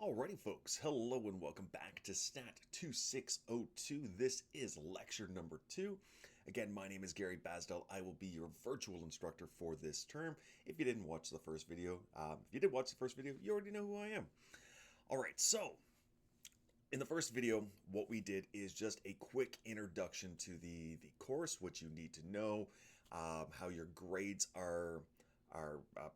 Alrighty, folks. Hello and welcome back to Stat 2602. This is lecture number 2. Again, my name is Gary Basdell. I will be your virtual instructor for this term. If you didn't watch the first video, if you did watch the first video, you already know who I am. Alright, so in the first video, what we did is just a quick introduction to the course, what you need to know, how your grades are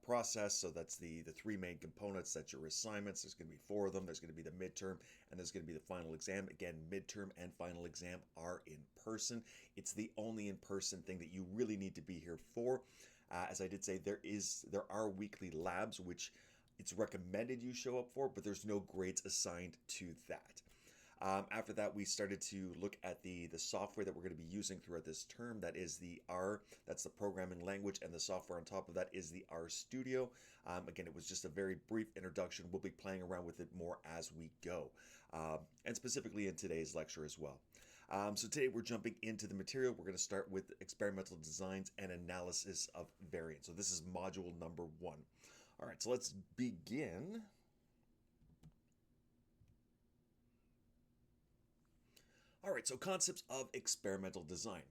processed. So that's the three main components. That's your assignments. There's going to be 4 of them. There's going to be the midterm, and there's going to be the final exam. Again, midterm and final exam are in person. It's the only in-person thing that you really need to be here for. As I did say, there are weekly labs, which it's recommended you show up for, but there's no grades assigned to that. After that, we started to look at the software that we're going to be using throughout this term. That is the R, that's the programming language, and the software on top of that is the RStudio. Again, it was just a very brief introduction. We'll be playing around with it more as we go, and specifically in today's lecture as well. So today we're jumping into the material. We're going to start with experimental designs and analysis of variance. So this is module number 1. All right, so let's begin. All right, so concepts of experimental design.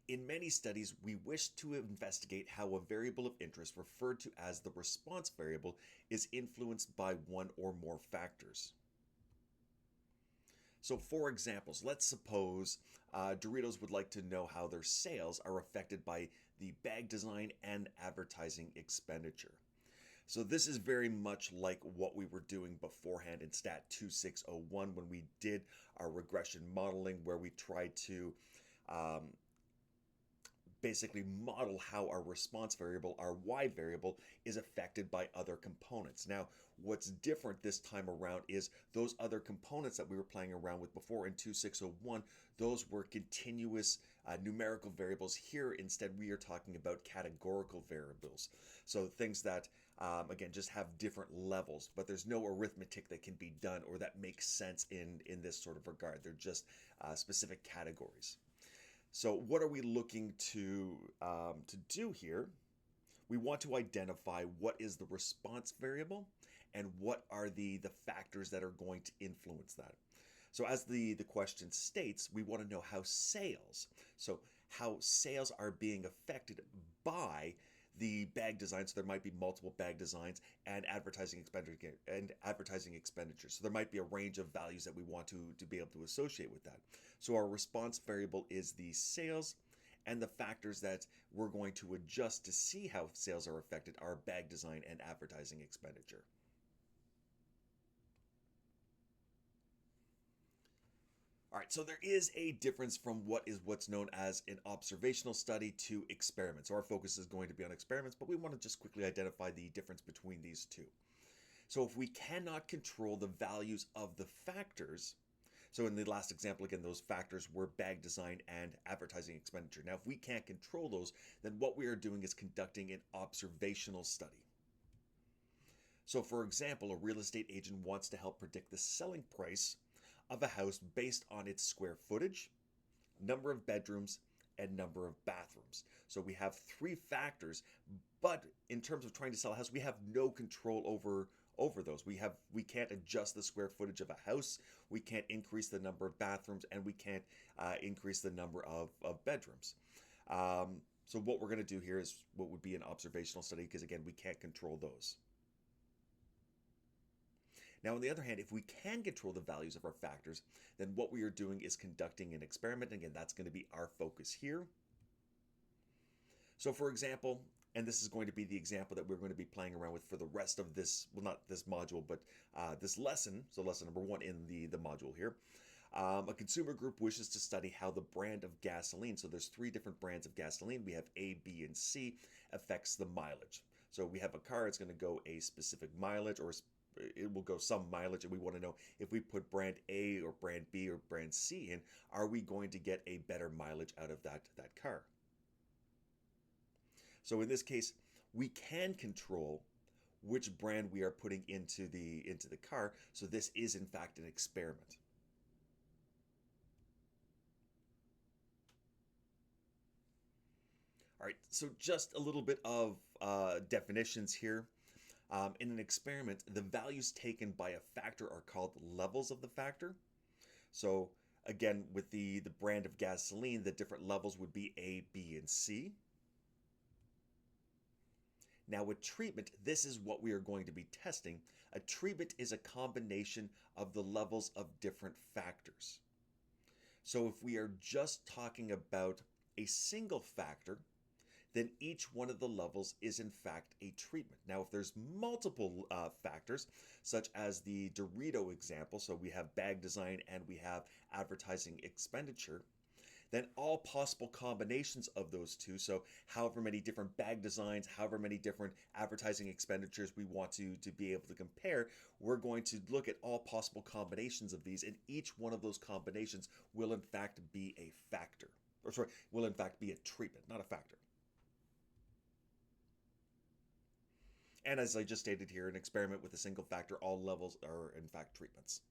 In many studies, we wish to investigate how a variable of interest, referred to as the response variable, is influenced by one or more factors. So for examples, let's suppose Doritos would like to know how their sales are affected by the bag design and advertising expenditure. So this is very much like what we were doing beforehand in Stat 2601 when we did our regression modeling, where we tried to basically model how our response variable, our y variable, is affected by other components. Now, what's different this time around is those other components that we were playing around with before in 2601, those were continuous numerical variables. Here, instead, we are talking about categorical variables. So things that, again, just have different levels, but there's no arithmetic that can be done or that makes sense in this sort of regard. They're just specific categories. So what are we looking to do here? We want to identify what is the response variable and what are the factors that are going to influence that. So as the question states, we want to know how sales are being affected by the bag design. So there might be multiple bag designs and advertising expenditure. So there might be a range of values that we want to be able to associate with that. So our response variable is the sales, and the factors that we're going to adjust to see how sales are affected are bag design and advertising expenditure. All right, so there is a difference from what's known as an observational study to experiments. So our focus is going to be on experiments, but we want to just quickly identify the difference between these two. So if we cannot control the values of the factors, so in the last example, again, those factors were bag design and advertising expenditure. Now, if we can't control those, then what we are doing is conducting an observational study. So for example, a real estate agent wants to help predict the selling price of a house based on its square footage, number of bedrooms, and number of bathrooms. So we have 3 factors, but in terms of trying to sell a house, we have no control over those. We can't adjust the square footage of a house, we can't increase the number of bathrooms, and we can't increase the number of bedrooms. So what we're going to do here is what would be an observational study, because again, we can't control those. Now, on the other hand, if we can control the values of our factors, then what we are doing is conducting an experiment. Again, that's going to be our focus here. So for example, and this is going to be the example that we're going to be playing around with for the rest of this, well, not this module, but this lesson. So lesson number 1 in the module here. A consumer group wishes to study how the brand of gasoline, so there's 3 different brands of gasoline, we have A, B, and C, affects the mileage. So we have a car, it's going to go a specific mileage, or it will go some mileage, and we want to know if we put brand A or brand B or brand C in, are we going to get a better mileage out of that car? So in this case, we can control which brand we are putting into the car. So this is in fact an experiment. All right, so just a little bit of definitions here. In an experiment, the values taken by a factor are called levels of the factor. So again, with the brand of gasoline, the different levels would be A, B, and C. Now with treatment, this is what we are going to be testing. A treatment is a combination of the levels of different factors. So if we are just talking about a single factor, then each one of the levels is in fact a treatment. Now, if there's multiple factors, such as the Dorito example, so we have bag design and we have advertising expenditure, then all possible combinations of those two, so however many different bag designs, however many different advertising expenditures we want to be able to compare, we're going to look at all possible combinations of these, and each one of those combinations will in fact be a factor. Or sorry, will in fact be a treatment, not a factor. And as I just stated here, an experiment with a single factor, all levels are in fact treatments.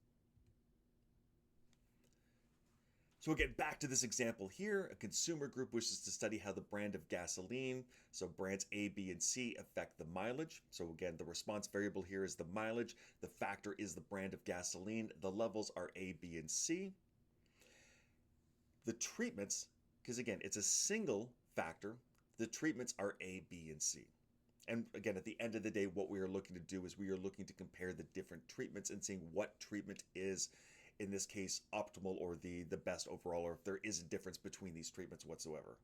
So again, back to this example here, a consumer group wishes to study how the brand of gasoline, so brands A, B, and C, affect the mileage. So again, the response variable here is the mileage, the factor is the brand of gasoline, the levels are A, B, and C. The treatments, because again, it's a single factor, the treatments are A, B, and C. And again, at the end of the day, what we are looking to do is we are looking to compare the different treatments and seeing what treatment is, in this case, optimal or the best overall, or if there is a difference between these treatments whatsoever.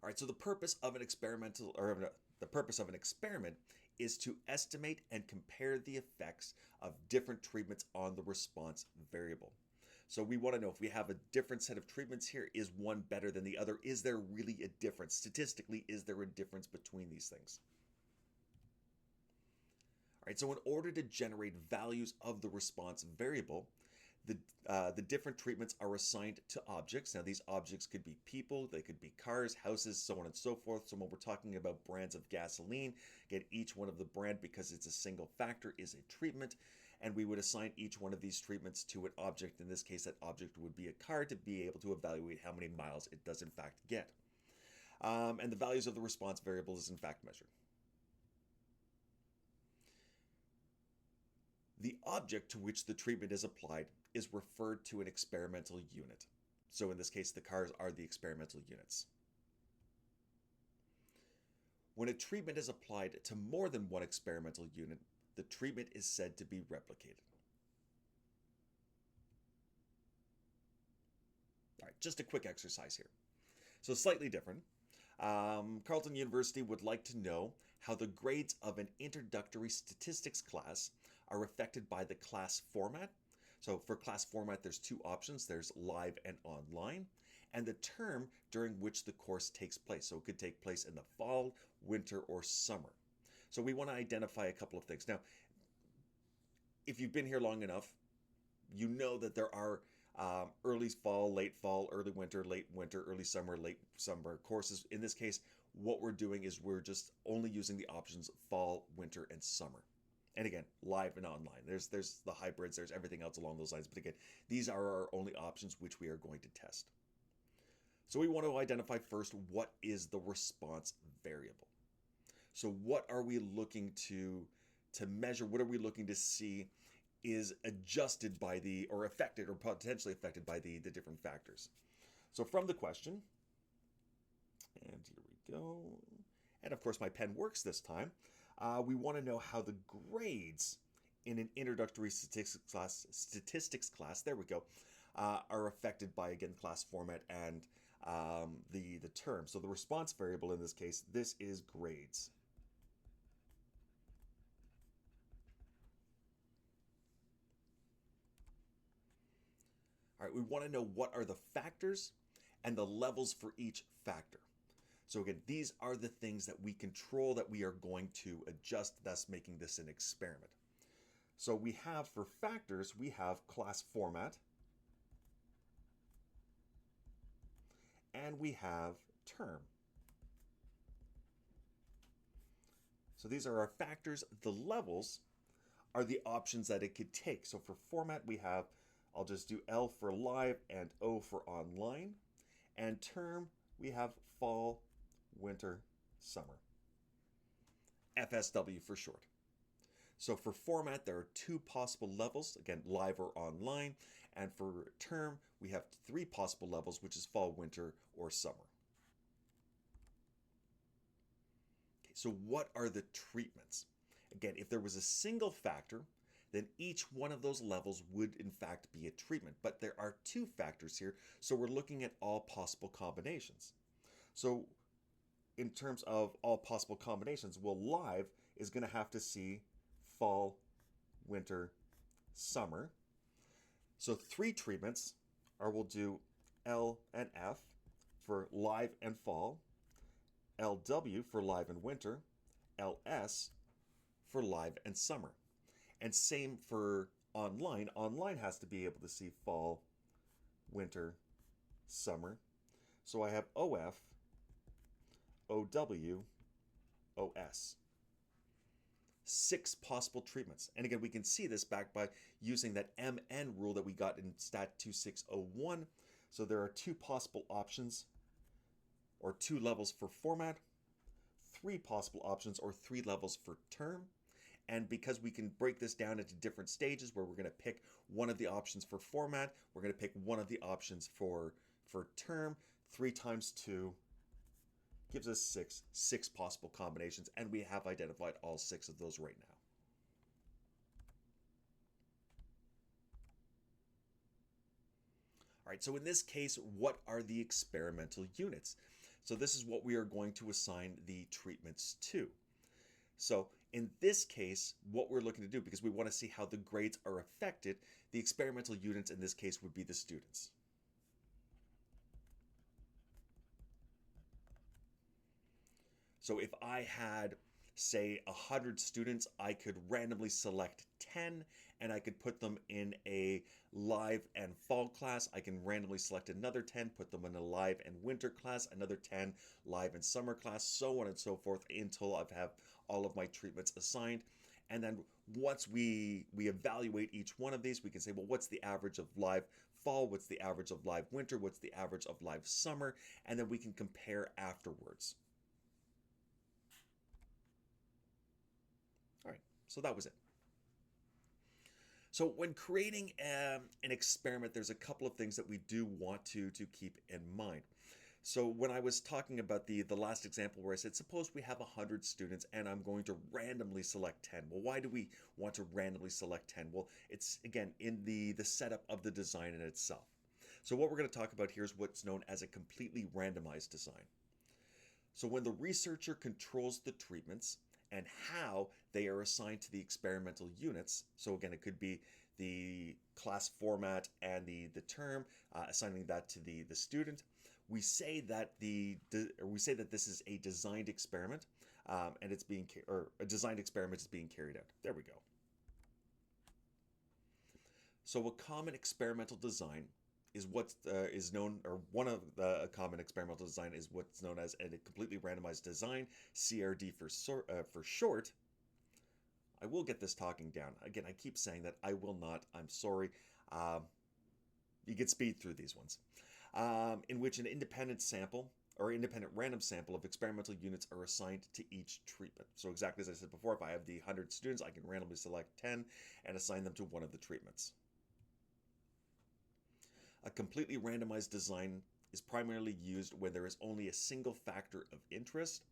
All right, so the purpose of an experimental, or the purpose of an experiment is to estimate and compare the effects of different treatments on the response variable. So we want to know if we have a different set of treatments here, is one better than the other? Is there really a difference? Statistically, is there a difference between these things? All right, so in order to generate values of the response variable, the different treatments are assigned to objects. Now these objects could be people, they could be cars, houses, so on and so forth. So when we're talking about brands of gasoline, again, each one of the brand, because it's a single factor, is a treatment. And we would assign each one of these treatments to an object. In this case, that object would be a car to be able to evaluate how many miles it does in fact get. And the values of the response variable is in fact measured. The object to which the treatment is applied is referred to an experimental unit. So in this case, the cars are the experimental units. When a treatment is applied to more than one experimental unit, the treatment is said to be replicated. All right, just a quick exercise here. So slightly different. Carleton University would like to know how the grades of an introductory statistics class are affected by the class format. So for class format, there's two options. There's live and online, and the term during which the course takes place. So it could take place in the fall, winter, or summer. So we want to identify a couple of things. Now, if you've been here long enough, you know that there are early fall, early winter, late winter, early summer, late summer courses. In this case, what we're doing is we're just only using the options fall, winter, and summer. And again, live and online. There's the hybrids, there's everything else along those lines. But again, these are our only options which we are going to test. So we want to identify first, what is the response variable? So what are we looking to measure? What are we looking to see is adjusted by the, or affected, or potentially affected by the different factors? So from the question, and here we go, and of course my pen works this time, we want to know how the grades in an introductory statistics class, there we go, are affected by, again, class format and the term. So the response variable in this case, this is grades. All right, we want to know what are the factors and the levels for each factor. So again, these are the things that we control, that we are going to adjust, thus making this an experiment. So we have, for factors, we have class format, and we have term. So these are our factors. The levels are the options that it could take. So for format, we have, I'll just do L for live and O for online. And term, we have fall, winter, summer. FSW for short. So for format, there are two possible levels, again, live or online. And for term, we have three possible levels, which is fall, winter, or summer. Okay, so what are the treatments? Again, if there was a single factor, then each one of those levels would in fact be a treatment. But there are two factors here, so we're looking at all possible combinations. So in terms of all possible combinations, well, live is going to have to see fall, winter, summer. So three treatments are we'll do L and F for live and fall, LW for live and winter, LS for live and summer. And same for online. Online has to be able to see fall, winter, summer. So I have OF, OW, OS. 6 possible treatments. And again, we can see this back by using that MN rule that we got in Stat 2601. So there are 2 possible options, or 2 levels for format, 3 possible options, or 3 levels for term. And because we can break this down into different stages where we're going to pick one of the options for format, we're going to pick one of the options for term, 3 times 2 gives us 6 possible combinations, and we have identified all 6 of those right now. All right, so in this case, what are the experimental units? So this is what we are going to assign the treatments to. So in this case, what we're looking to do, because we want to see how the grades are affected, the experimental units in this case would be the students. So if I had, say, 100 students, I could randomly select 10 and I could put them in a live and fall class. I can randomly select another 10, put them in a live and winter class, another 10 live and summer class, so on and so forth until I have all of my treatments assigned. And then once we evaluate each one of these, we can say, well, what's the average of live fall? What's the average of live winter? What's the average of live summer? And then we can compare afterwards. All right, so that was it. So when creating an experiment, there's a couple of things that we do want to keep in mind. So when I was talking about the last example where I said, suppose we have 100 students and I'm going to randomly select 10. Well, why do we want to randomly select 10? Well, it's, again, in the setup of the design in itself. So what we're going to talk about here is what's known as a completely randomized design. So when the researcher controls the treatments and how they are assigned to the experimental units, so again, it could be the class format and the term, assigning that to the student. We say that this is a designed experiment, and it's being a designed experiment is being carried out. There we go. So a common experimental design is what is known, or one of the common experimental design is what's known as a completely randomized design, CRD for short. I will get this talking down. Again, I keep saying that. I will not. I'm sorry. You can speed through these ones. In which an independent sample or independent random sample of experimental units are assigned to each treatment. So exactly as I said before, if I have the 100 students, I can randomly select 10 and assign them to one of the treatments. A completely randomized design is primarily used when there is only a single factor of interest.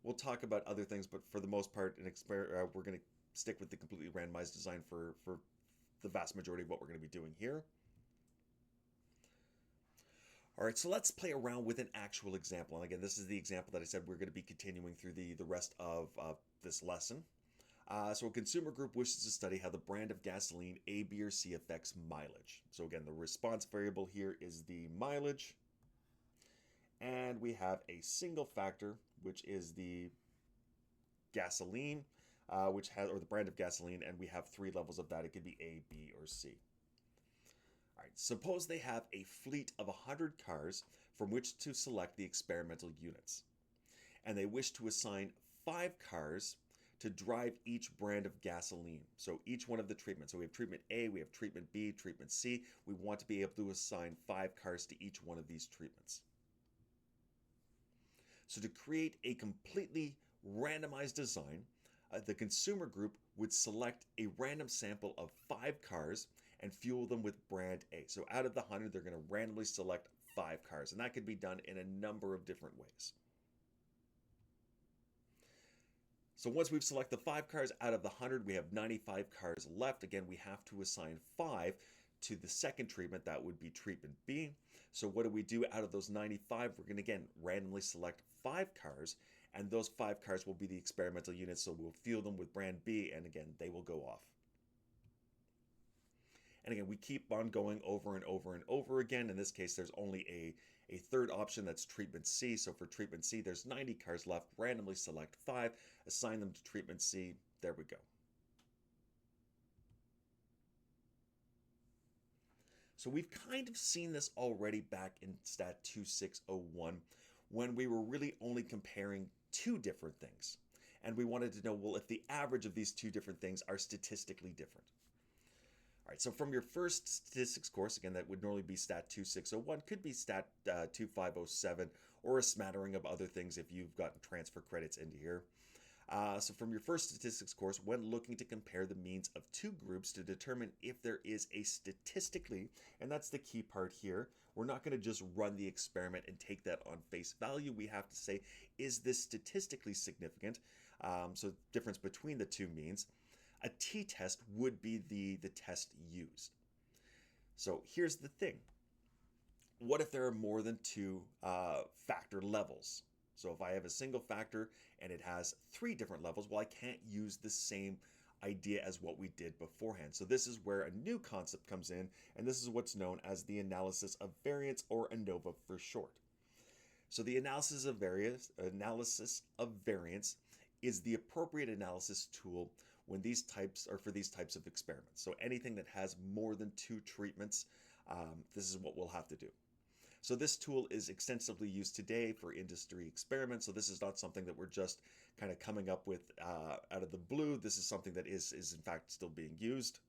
We'll talk about other things, but for the most part, we're going to stick with the completely randomized design for the vast majority of what we're going to be doing here. All right, so let's play around with an actual example. And again, this is the example that I said we're going to be continuing through the rest of this lesson. So a consumer group wishes to study how the brand of gasoline A, B, or C affects mileage. So again, the response variable here is the mileage. And we have a single factor, which is the gasoline, or the brand of gasoline, and we have 3 levels of that. It could be A, B, or C. All right, suppose they have a fleet of 100 cars from which to select the experimental units. And they wish to assign 5 cars to drive each brand of gasoline. So each one of the treatments. So we have treatment A, we have treatment B, treatment C. We want to be able to assign 5 cars to each one of these treatments. So to create a completely randomized design, the consumer group would select a random sample of 5 cars and fuel them with brand A. So out of the 100, they're going to randomly select 5 cars, and that could be done in a number of different ways. So once we've selected the 5 cars out of the 100, we have 95 cars left. Again, we have to assign 5 to the second treatment. That would be treatment B. So what do we do out of those 95? We're going to, again, randomly select 5 cars, and those 5 cars will be the experimental units. So we'll fuel them with brand B, and again, they will go off. And again, we keep on going over and over and over again. In this case, there's only a third option, that's treatment C. So for treatment C, there's 90 cars left. Randomly select 5, assign them to treatment C. There we go. So we've kind of seen this already back in Stat 2601 when we were really only comparing 2 different things. And we wanted to know, well, if the average of these 2 different things are statistically different. All right, so from your first statistics course, again, that would normally be Stat 2601, could be Stat 2507, or a smattering of other things if you've gotten transfer credits into here. So from your first statistics course, when looking to compare the means of 2 groups to determine if there is a statistically, and that's the key part here, we're not going to just run the experiment and take that on face value. We have to say, is this statistically significant? So difference between the 2 means. A t-test would be the test used. So here's the thing. What if there are more than 2 factor levels? So if I have a single factor and it has 3 different levels, well, I can't use the same idea as what we did beforehand. So this is where a new concept comes in, and this is what's known as the analysis of variance, or ANOVA for short. So the analysis of variance is the appropriate analysis tool when these types are for these types of experiments. So anything that has more than 2 treatments, this is what we'll have to do. So this tool is extensively used today for industry experiments. So this is not something that we're just kind of coming up with out of the blue. This is something that is in fact still being used.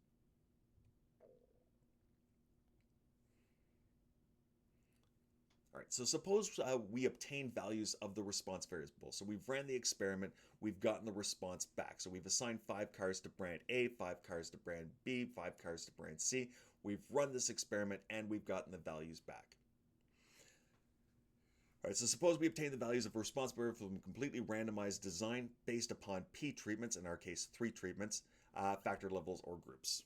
All right, so suppose we obtain values of the response variable. So we've ran the experiment, we've gotten the response back. So we've assigned 5 cars to brand A, 5 cars to brand B, 5 cars to brand C. We've run this experiment and we've gotten the values back. All right, so suppose we obtain the values of a response variable from a completely randomized design based upon P treatments, in our case 3 treatments, factor levels or groups.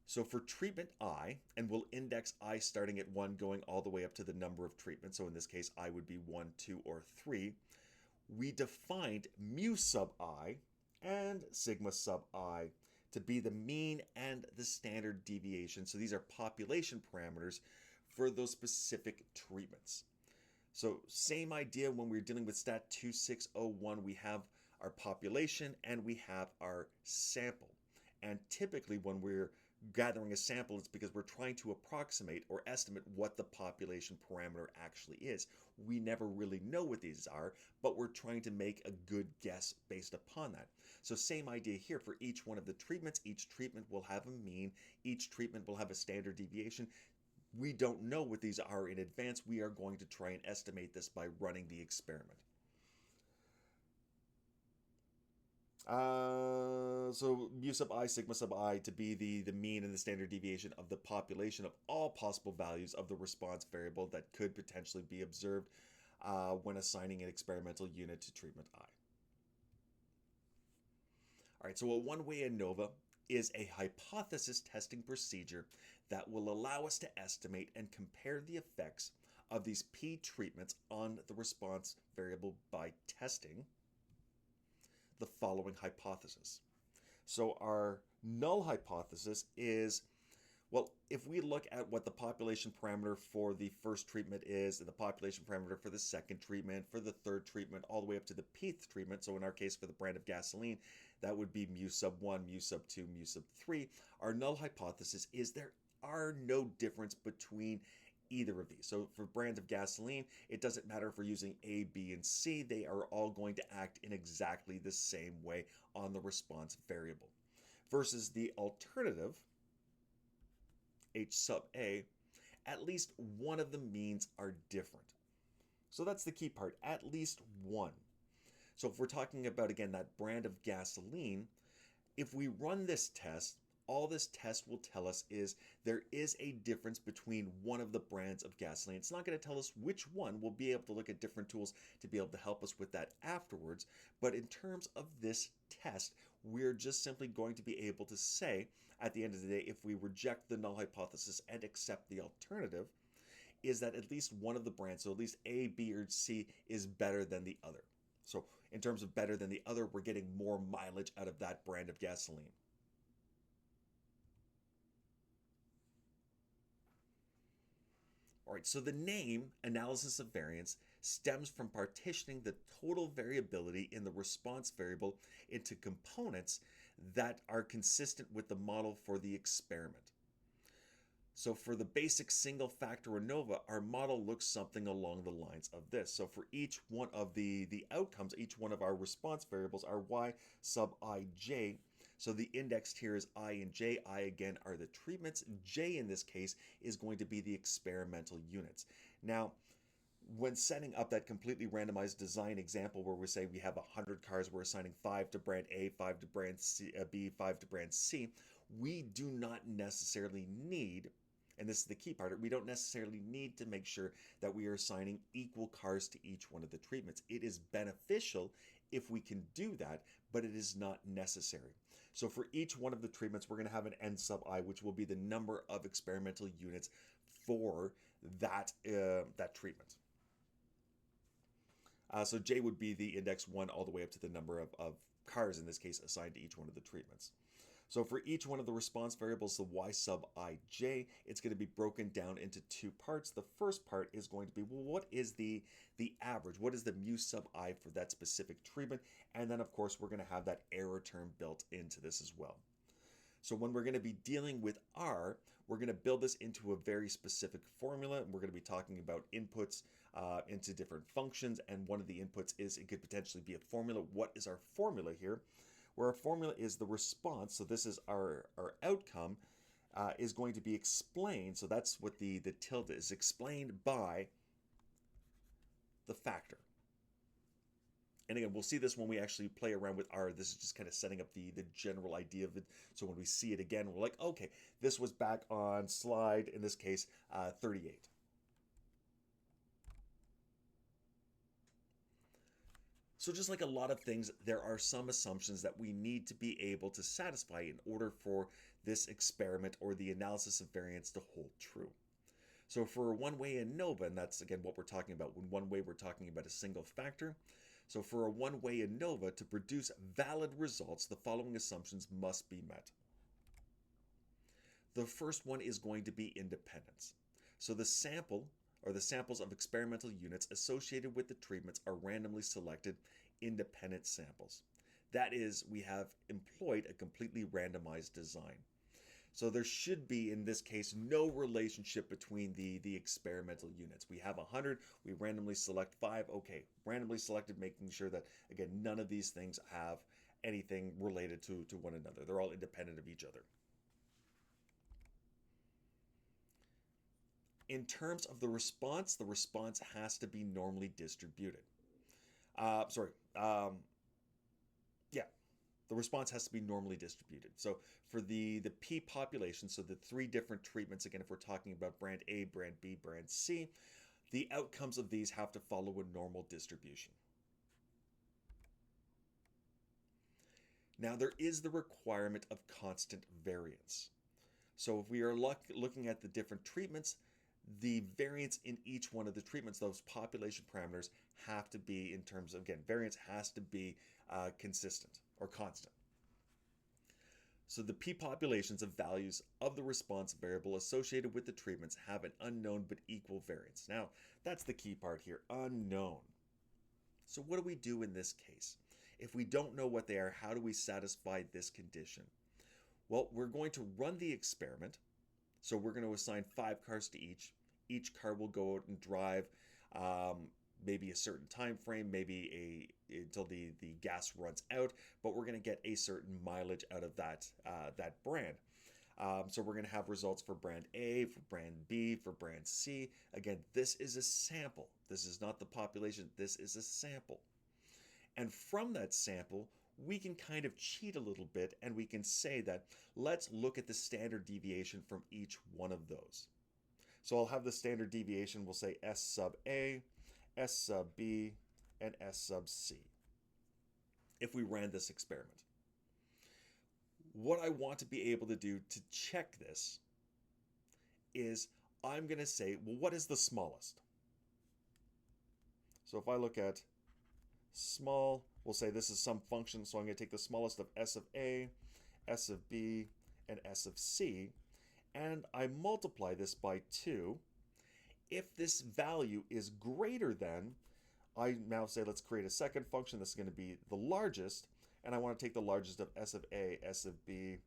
So for treatment I, and we'll index I starting at 1 going all the way up to the number of treatments, so in this case I would be 1, 2, or 3, we defined mu sub I and sigma sub I to be the mean and the standard deviation. So these are population parameters for those specific treatments. So same idea when we're dealing with Stat 2601, we have our population and we have our sample. And typically when we're gathering a sample, it's because we're trying to approximate or estimate what the population parameter actually is. We never really know what these are, but we're trying to make a good guess based upon that. So same idea here for each one of the treatments. Each treatment will have a mean. Each treatment will have a standard deviation. We don't know what these are in advance. We are going to try and estimate this by running the experiment. So mu sub I, sigma sub I to be the mean and the standard deviation of the population of all possible values of the response variable that could potentially be observed when assigning an experimental unit to treatment I. All right, so a one-way ANOVA is a hypothesis testing procedure that will allow us to estimate and compare the effects of these P treatments on the response variable by testing the following hypothesis. So our null hypothesis is, well, if we look at what the population parameter for the first treatment is, and the population parameter for the second treatment, for the third treatment, all the way up to the Pth treatment, so in our case for the brand of gasoline, that would be mu sub 1, mu sub 2, mu sub 3. Our null hypothesis is there are no difference between either of these. So for brands of gasoline, it doesn't matter if we're using A, B, and C. They are all going to act in exactly the same way on the response variable. Versus the alternative, H sub A, at least one of the means are different. So that's the key part, at least one. So if we're talking about, again, that brand of gasoline, if we run this test, all this test will tell us is there is a difference between one of the brands of gasoline. It's not going to tell us which one. We'll be able to look at different tools to be able to help us with that afterwards. But in terms of this test, we're just simply going to be able to say, at the end of the day, if we reject the null hypothesis and accept the alternative, is that at least one of the brands, so at least A, B, or C, is better than the other. So in terms of better than the other, we're getting more mileage out of that brand of gasoline. All right, so the name analysis of variance stems from partitioning the total variability in the response variable into components that are consistent with the model for the experiment. So for the basic single factor ANOVA, our model looks something along the lines of this. So for each one of the outcomes, each one of our response variables are y sub ij. So the indexed here is I and j. I, again, are the treatments. J, in this case, is going to be the experimental units. Now, when setting up that completely randomized design example where we say we have 100 cars, we're assigning 5 to brand A, 5 to brand C, B, 5 to brand C, we do not necessarily need, and this is the key part, we don't necessarily need to make sure that we are assigning equal cars to each one of the treatments. It is beneficial if we can do that, but it is not necessary. So for each one of the treatments, we're going to have an n sub I, which will be the number of experimental units for that treatment. So J would be the index 1 all the way up to the number of cars, in this case, assigned to each one of the treatments. So for each one of the response variables, the y sub ij, it's going to be broken down into two parts. The first part is going to be, well, what is the average? What is the mu sub I for that specific treatment? And then, of course, we're going to have that error term built into this as well. So when we're going to be dealing with R, we're going to build this into a very specific formula. And we're going to be talking about inputs into different functions. And one of the inputs is, it could potentially be a formula. What is our formula here? Where our formula is the response, so this is our outcome, is going to be explained, so that's what the tilde is, explained by the factor. And again, we'll see this when we actually play around with R. This is just kind of setting up the general idea of it. So when we see it again, we're like, okay, this was back on slide, in this case, 38. So just like a lot of things, there are some assumptions that we need to be able to satisfy in order for this experiment or the analysis of variance to hold true. So for a one-way ANOVA, and that's again what we're talking about, when one way we're talking about a single factor. So for a one-way ANOVA, to produce valid results, the following assumptions must be met. The first one is going to be independence. So the sample, or the samples of experimental units associated with the treatments, are randomly selected independent samples. That is, we have employed a completely randomized design. So there should be, in this case, no relationship between the experimental units. We have 100, we randomly select 5, okay, randomly selected, making sure that, again, none of these things have anything related to one another. They're all independent of each other. In terms of the response has to be normally distributed. The response has to be normally distributed. So for the P population, so the three different treatments, again, if we're talking about brand A, brand B, brand C, the outcomes of these have to follow a normal distribution. Now, there is the requirement of constant variance. So if we are looking at the different treatments, the variance in each one of the treatments, those population parameters, have to be, in terms of, again, variance has to be consistent or constant. So the P populations of values of the response variable associated with the treatments have an unknown but equal variance. Now, that's the key part here, unknown. So what do we do in this case? If we don't know what they are, how do we satisfy this condition? Well, we're going to run the experiment. So we're going to assign 5 cars to each. Each car will go out and drive maybe a certain time frame, maybe until the gas runs out, but we're going to get a certain mileage out of that brand. So we're going to have results for brand A, for brand B, for brand C. Again, this is a sample. This is not the population. This is a sample. And from that sample, we can kind of cheat a little bit and we can say that let's look at the standard deviation from each one of those. So I'll have the standard deviation, we'll say S sub A, S sub B, and S sub C if we ran this experiment. What I want to be able to do to check this is I'm going to say, well, what is the smallest? So if I look at small, we'll say this is some function, so I'm going to take the smallest of S of A, S of B, and S of C, and I multiply this by 2. If this value is greater than, I now say let's create a second function. This is going to be the largest, and I want to take the largest of S of A, S of B,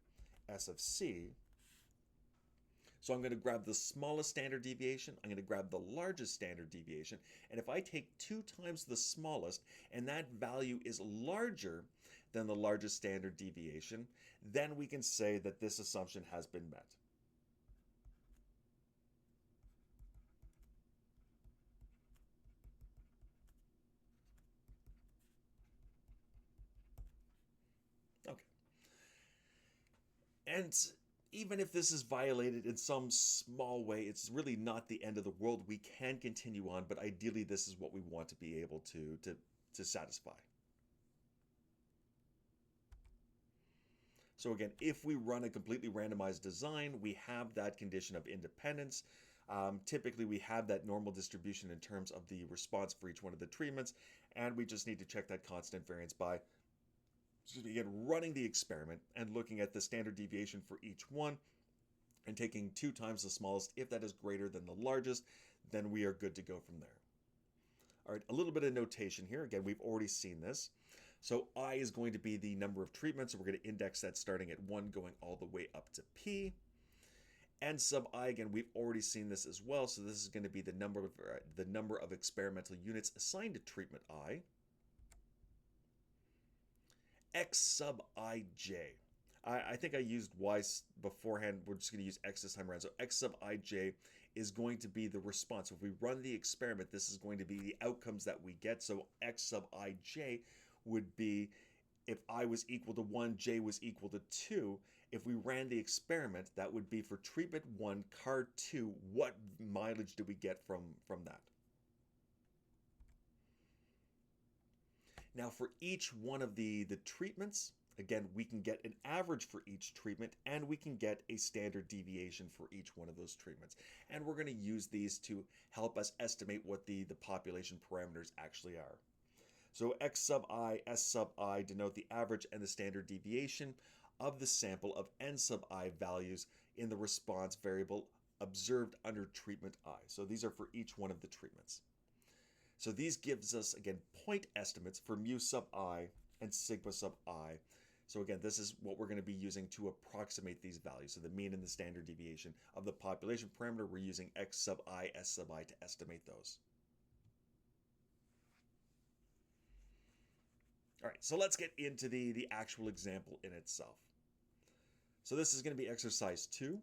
S of C. So I'm going to grab the smallest standard deviation, I'm going to grab the largest standard deviation, and if I take 2 times the smallest, and that value is larger than the largest standard deviation, then we can say that this assumption has been met. Okay. And even if this is violated in some small way, it's really not the end of the world. We can continue on, but ideally this is what we want to be able to satisfy. So again, if we run a completely randomized design, we have that condition of independence. Typically, we have that normal distribution in terms of the response for each one of the treatments, and we just need to check that constant variance by again, running the experiment and looking at the standard deviation for each one and taking 2 times the smallest. If that is greater than the largest, then we are good to go from there. All right, a little bit of notation here. Again, we've already seen this. So I is going to be the number of treatments. So we're going to index that starting at 1 going all the way up to P. N sub I, again, we've already seen this as well. So this is going to be the number of experimental units assigned to treatment I. X sub ij. I think I used y beforehand. We're just going to use x this time around. So x sub ij is going to be the response. If we run the experiment, this is going to be the outcomes that we get. So x sub ij would be if I was equal to 1, j was equal to 2. If we ran the experiment, that would be for treatment 1, car 2, what mileage do we get from that? Now for each one of the treatments, again, we can get an average for each treatment and we can get a standard deviation for each one of those treatments. And we're going to use these to help us estimate what the population parameters actually are. So x sub I, s sub I denote the average and the standard deviation of the sample of n sub I values in the response variable observed under treatment I. So these are for each one of the treatments. So these gives us, again, point estimates for mu sub I and sigma sub I. So again, this is what we're going to be using to approximate these values. So the mean and the standard deviation of the population parameter, we're using x sub I, s sub I to estimate those. All right, so let's get into the actual example in itself. So this is going to be exercise 2.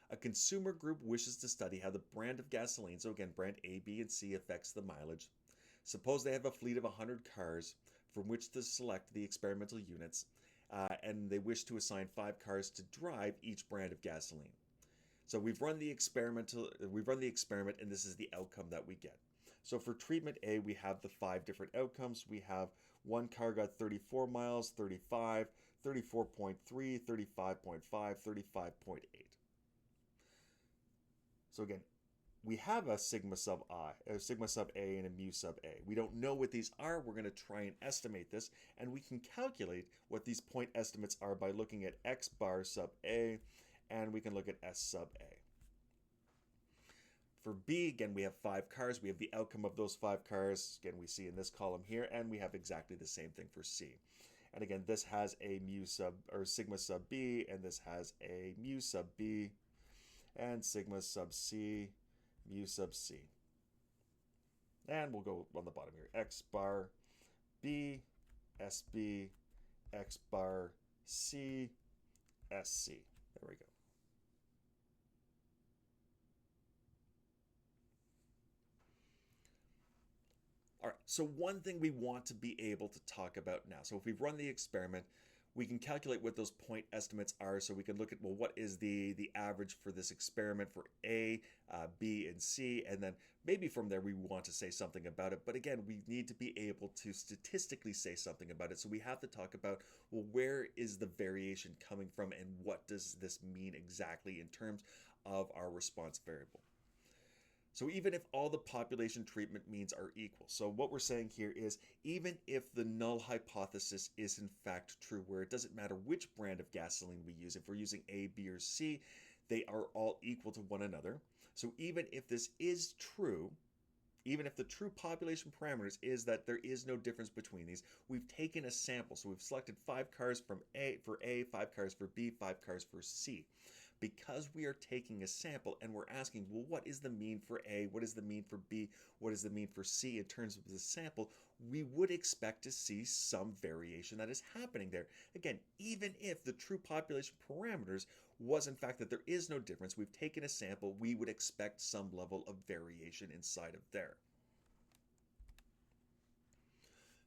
A consumer group wishes to study how the brand of gasoline, so again, brand A, B, and C affects the mileage. Suppose they have a fleet of 100 cars from which to select the experimental units, and they wish to assign 5 cars to drive each brand of gasoline. So we've run the experiment, and this is the outcome that we get. So for treatment A, we have the 5 different outcomes. We have one car got 34 miles, 35, 34.3, 35.5, 35.8. So again, we have a sigma sub I, a sigma sub A, and a mu sub A. We don't know what these are. We're going to try and estimate this, and we can calculate what these point estimates are by looking at x bar sub A, and we can look at s sub A. For B, again, we have 5 cars. We have the outcome of those 5 cars. Again, we see in this column here, and we have exactly the same thing for C. And again, this has a mu sub or sigma sub B, and this has a mu sub B, and sigma sub C, mu sub C. And we'll go on the bottom here. X bar B, SB, X bar C, SC. There we go. All right, so one thing we want to be able to talk about now. So if we've run the experiment, we can calculate what those point estimates are. So we can look at, well, what is the average for this experiment for A, B, and C, and then maybe from there we want to say something about it. But again, we need to be able to statistically say something about it. So we have to talk about, well, where is the variation coming from, and what does this mean exactly in terms of our response variable? So even if all the population treatment means are equal, so what we're saying here is even if the null hypothesis is in fact true, where it doesn't matter which brand of gasoline we use, if we're using A, B, or C, they are all equal to one another. So even if this is true, even if the true population parameters is that there is no difference between these, we've taken a sample. So we've selected 5 cars from A, 5 cars for B, 5 cars for C. Because we are taking a sample and we're asking, well, what is the mean for A? What is the mean for B? What is the mean for C in terms of the sample? We would expect to see some variation that is happening there. Again, even if the true population parameters was in fact that there is no difference, we've taken a sample, we would expect some level of variation inside of there.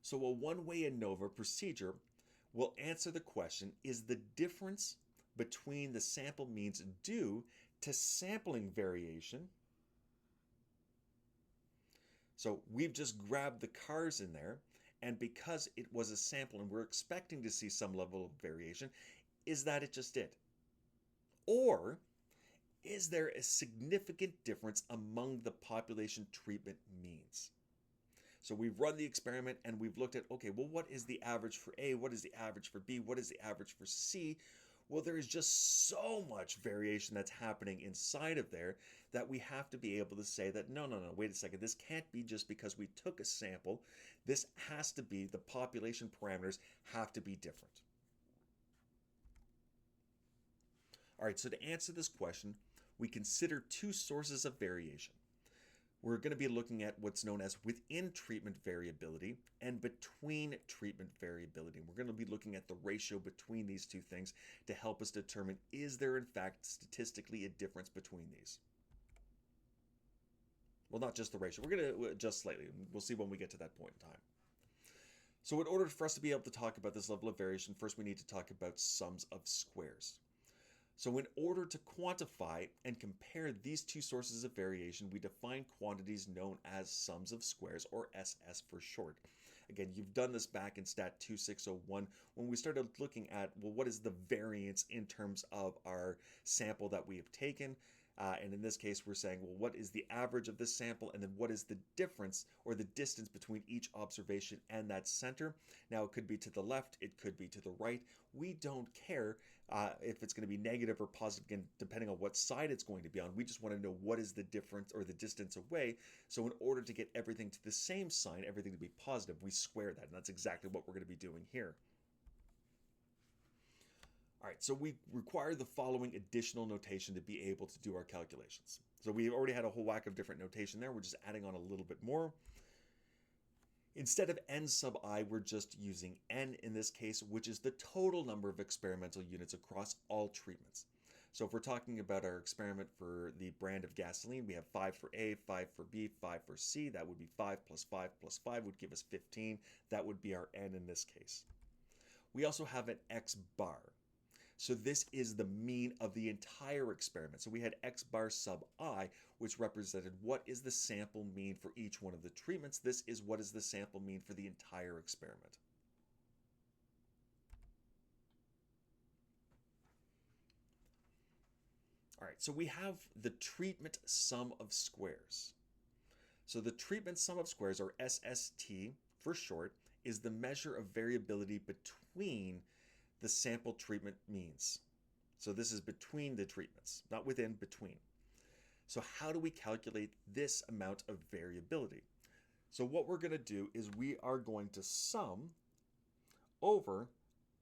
So a one-way ANOVA procedure will answer the question, is the difference between the sample means due to sampling variation? So we've just grabbed the cars in there, and because it was a sample and we're expecting to see some level of variation, is that it just it? Or is there a significant difference among the population treatment means? So we've run the experiment and we've looked at, okay, well, what is the average for A? What is the average for B? What is the average for C? Well, there is just so much variation that's happening inside of there that we have to be able to say that, no, wait a second. This can't be just because we took a sample. This has to be, the population parameters have to be different. All right, so to answer this question, we consider two sources of variation. We're going to be looking at what's known as within treatment variability and between treatment variability. We're going to be looking at the ratio between these two things to help us determine, is there in fact statistically a difference between these? Well, not just the ratio. We're going to adjust slightly. We'll see when we get to that point in time. So in order for us to be able to talk about this level of variation, first we need to talk about sums of squares. So in order to quantify and compare these two sources of variation, we define quantities known as sums of squares, or SS for short. Again, you've done this back in Stat 2601 when we started looking at, well, what is the variance in terms of our sample that we have taken? And in this case, we're saying, well, what is the average of this sample? And then what is the difference or the distance between each observation and that center? Now, it could be to the left, it could be to the right. We don't care if it's going to be negative or positive, again, depending on what side it's going to be on. We just want to know what is the difference or the distance away. So in order to get everything to the same sign, everything to be positive, we square that. And that's exactly what we're going to be doing here. All right, so we require the following additional notation to be able to do our calculations. So we already had a whole whack of different notation there. We're just adding on a little bit more. Instead of n sub I, we're just using n in this case, which is the total number of experimental units across all treatments. So if we're talking about our experiment for the brand of gasoline, we have 5 for A, 5 for B, 5 for C. That would be 5 plus 5 plus 5 would give us 15. That would be our n in this case. We also have an x bar. So this is the mean of the entire experiment. So we had x bar sub I, which represented what is the sample mean for each one of the treatments. This is what is the sample mean for the entire experiment. All right, so we have the treatment sum of squares. So the treatment sum of squares, or SST for short, is the measure of variability between the sample treatment means. So this is between the treatments, not within, between. So how do we calculate this amount of variability? So what we're going to do is we are going to sum over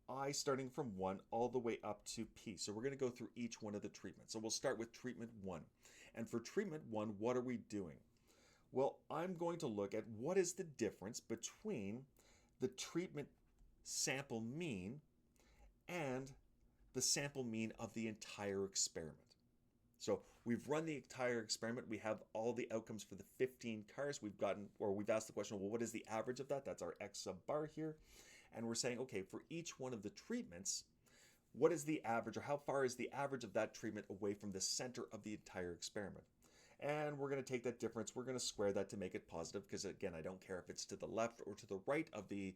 I starting from 1 all the way up to P. So we're going to go through each one of the treatments. So we'll start with treatment 1. And for treatment 1, what are we doing? Well, I'm going to look at what is the difference between the treatment sample mean and the sample mean of the entire experiment. So We've run the entire experiment. We have all the outcomes for the 15 cars. We've gotten, or we've asked the question, well, what is the average of that? That's our X sub bar here. And we're saying, okay, for each one of the treatments, what is the average, or how far is the average of that treatment away from the center of the entire experiment? And we're going to take that difference, we're going to square that to make it positive, because again, I don't care if it's to the left or to the right of the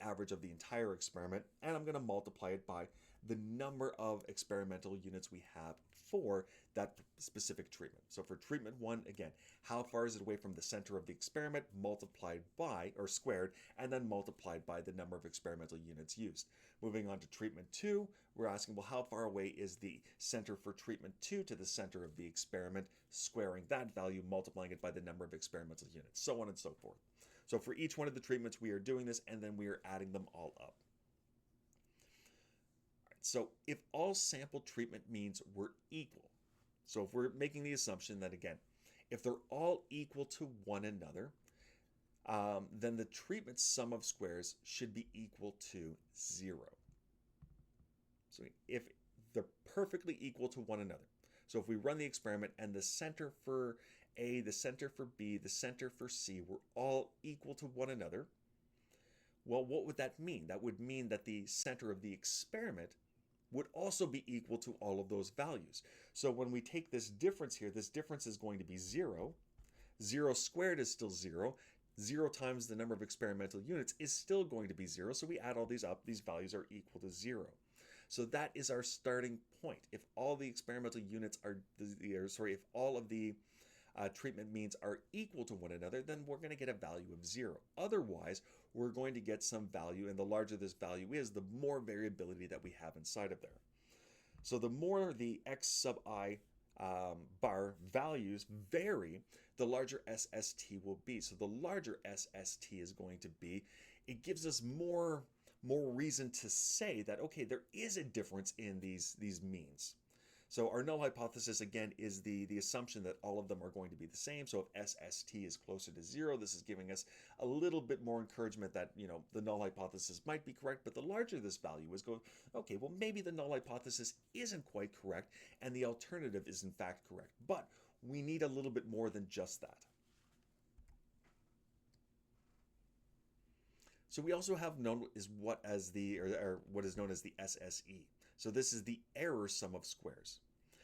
average of the entire experiment, and I'm going to multiply it by the number of experimental units we have for that specific treatment. So for treatment 1, again, how far is it away from the center of the experiment, multiplied by, or squared, and then multiplied by the number of experimental units used. Moving on to treatment 2, we're asking, well, how far away is the center for treatment 2 to the center of the experiment, squaring that value, multiplying it by the number of experimental units, so on and so forth. So for each one of the treatments, we are doing this, and then we are adding them all up. So if all sample treatment means we're equal, so if we're making the assumption that, again, if they're all equal to one another, then the treatment sum of squares should be equal to 0. So if they're perfectly equal to one another, so if we run the experiment and the center for A, the center for B, the center for C were all equal to one another, well, what would that mean? That would mean that the center of the experiment would also be equal to all of those values. So when we take this difference here, this difference is going to be 0. 0 squared is still 0. 0 times the number of experimental units is still going to be 0. So we add all these up. These values are equal to 0. So that is our starting point. If all the experimental units are, if all of the treatment means are equal to one another, then we're going to get a value of 0. Otherwise, we're going to get some value, and the larger this value is, the more variability that we have inside of there. So the more the X sub I bar values vary, the larger SST will be. So the larger SST is going to be, it gives us more reason to say that, okay, there is a difference in these means. So our null hypothesis, again, is the assumption that all of them are going to be the same. So if SST is closer to 0, this is giving us a little bit more encouragement that, the null hypothesis might be correct. But the larger this value is, okay, well, maybe the null hypothesis isn't quite correct, and the alternative is in fact correct. But we need a little bit more than just that. So we also have known what is known as the SSE. So this is the error sum of squares.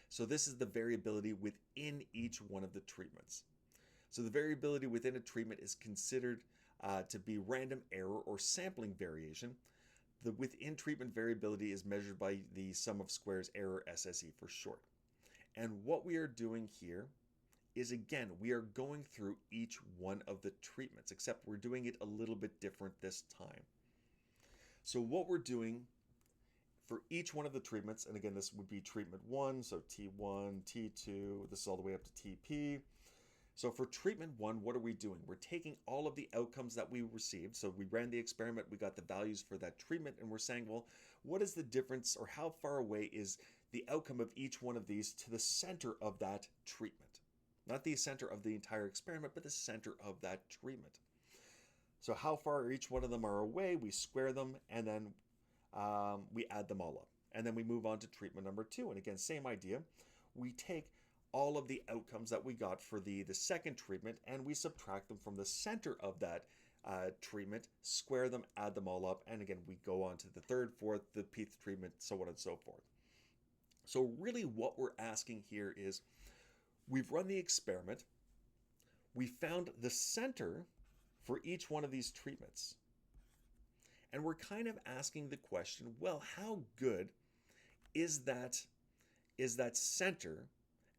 So this is the variability within each one of the treatments. So the variability within a treatment is considered to be random error or sampling variation. The within treatment variability is measured by the sum of squares error, SSE for short. And what we are doing here is, again, we are going through each one of the treatments, except we're doing it a little bit different this time. So what we're doing for each one of the treatments, and again, this would be treatment 1, so T1, T2, this is all the way up to TP. So for treatment 1, what are we doing? We're taking all of the outcomes that we received. So we ran the experiment, we got the values for that treatment, and we're saying, well, what is the difference, or how far away is the outcome of each one of these to the center of that treatment? Not the center of the entire experiment, but the center of that treatment. So how far each one of them are away, we square them, and then we add them all up. And then we move on to treatment number 2. And again, same idea. We take all of the outcomes that we got for the second treatment, and we subtract them from the center of that treatment, square them, add them all up, and again, we go on to the third, fourth, the fifth treatment, so on and so forth. So really what we're asking here is, we've run the experiment, we found the center for each one of these treatments, and we're kind of asking the question, well, how good is that center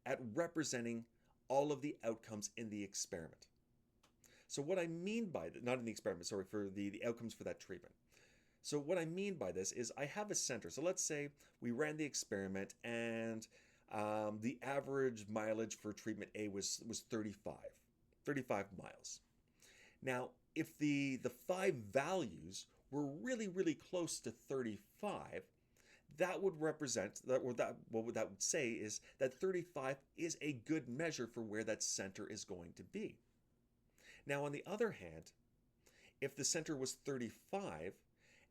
at representing all of the outcomes in the experiment? So what I mean by that, not in the experiment, sorry, for the outcomes for that treatment. So what I mean by this is I have a center. So let's say we ran the experiment and the average mileage for treatment A was 35 miles. Now, if the 5 values were really, really close to 35, that would represent, what that would say is that 35 is a good measure for where that center is going to be. Now, on the other hand, if the center was 35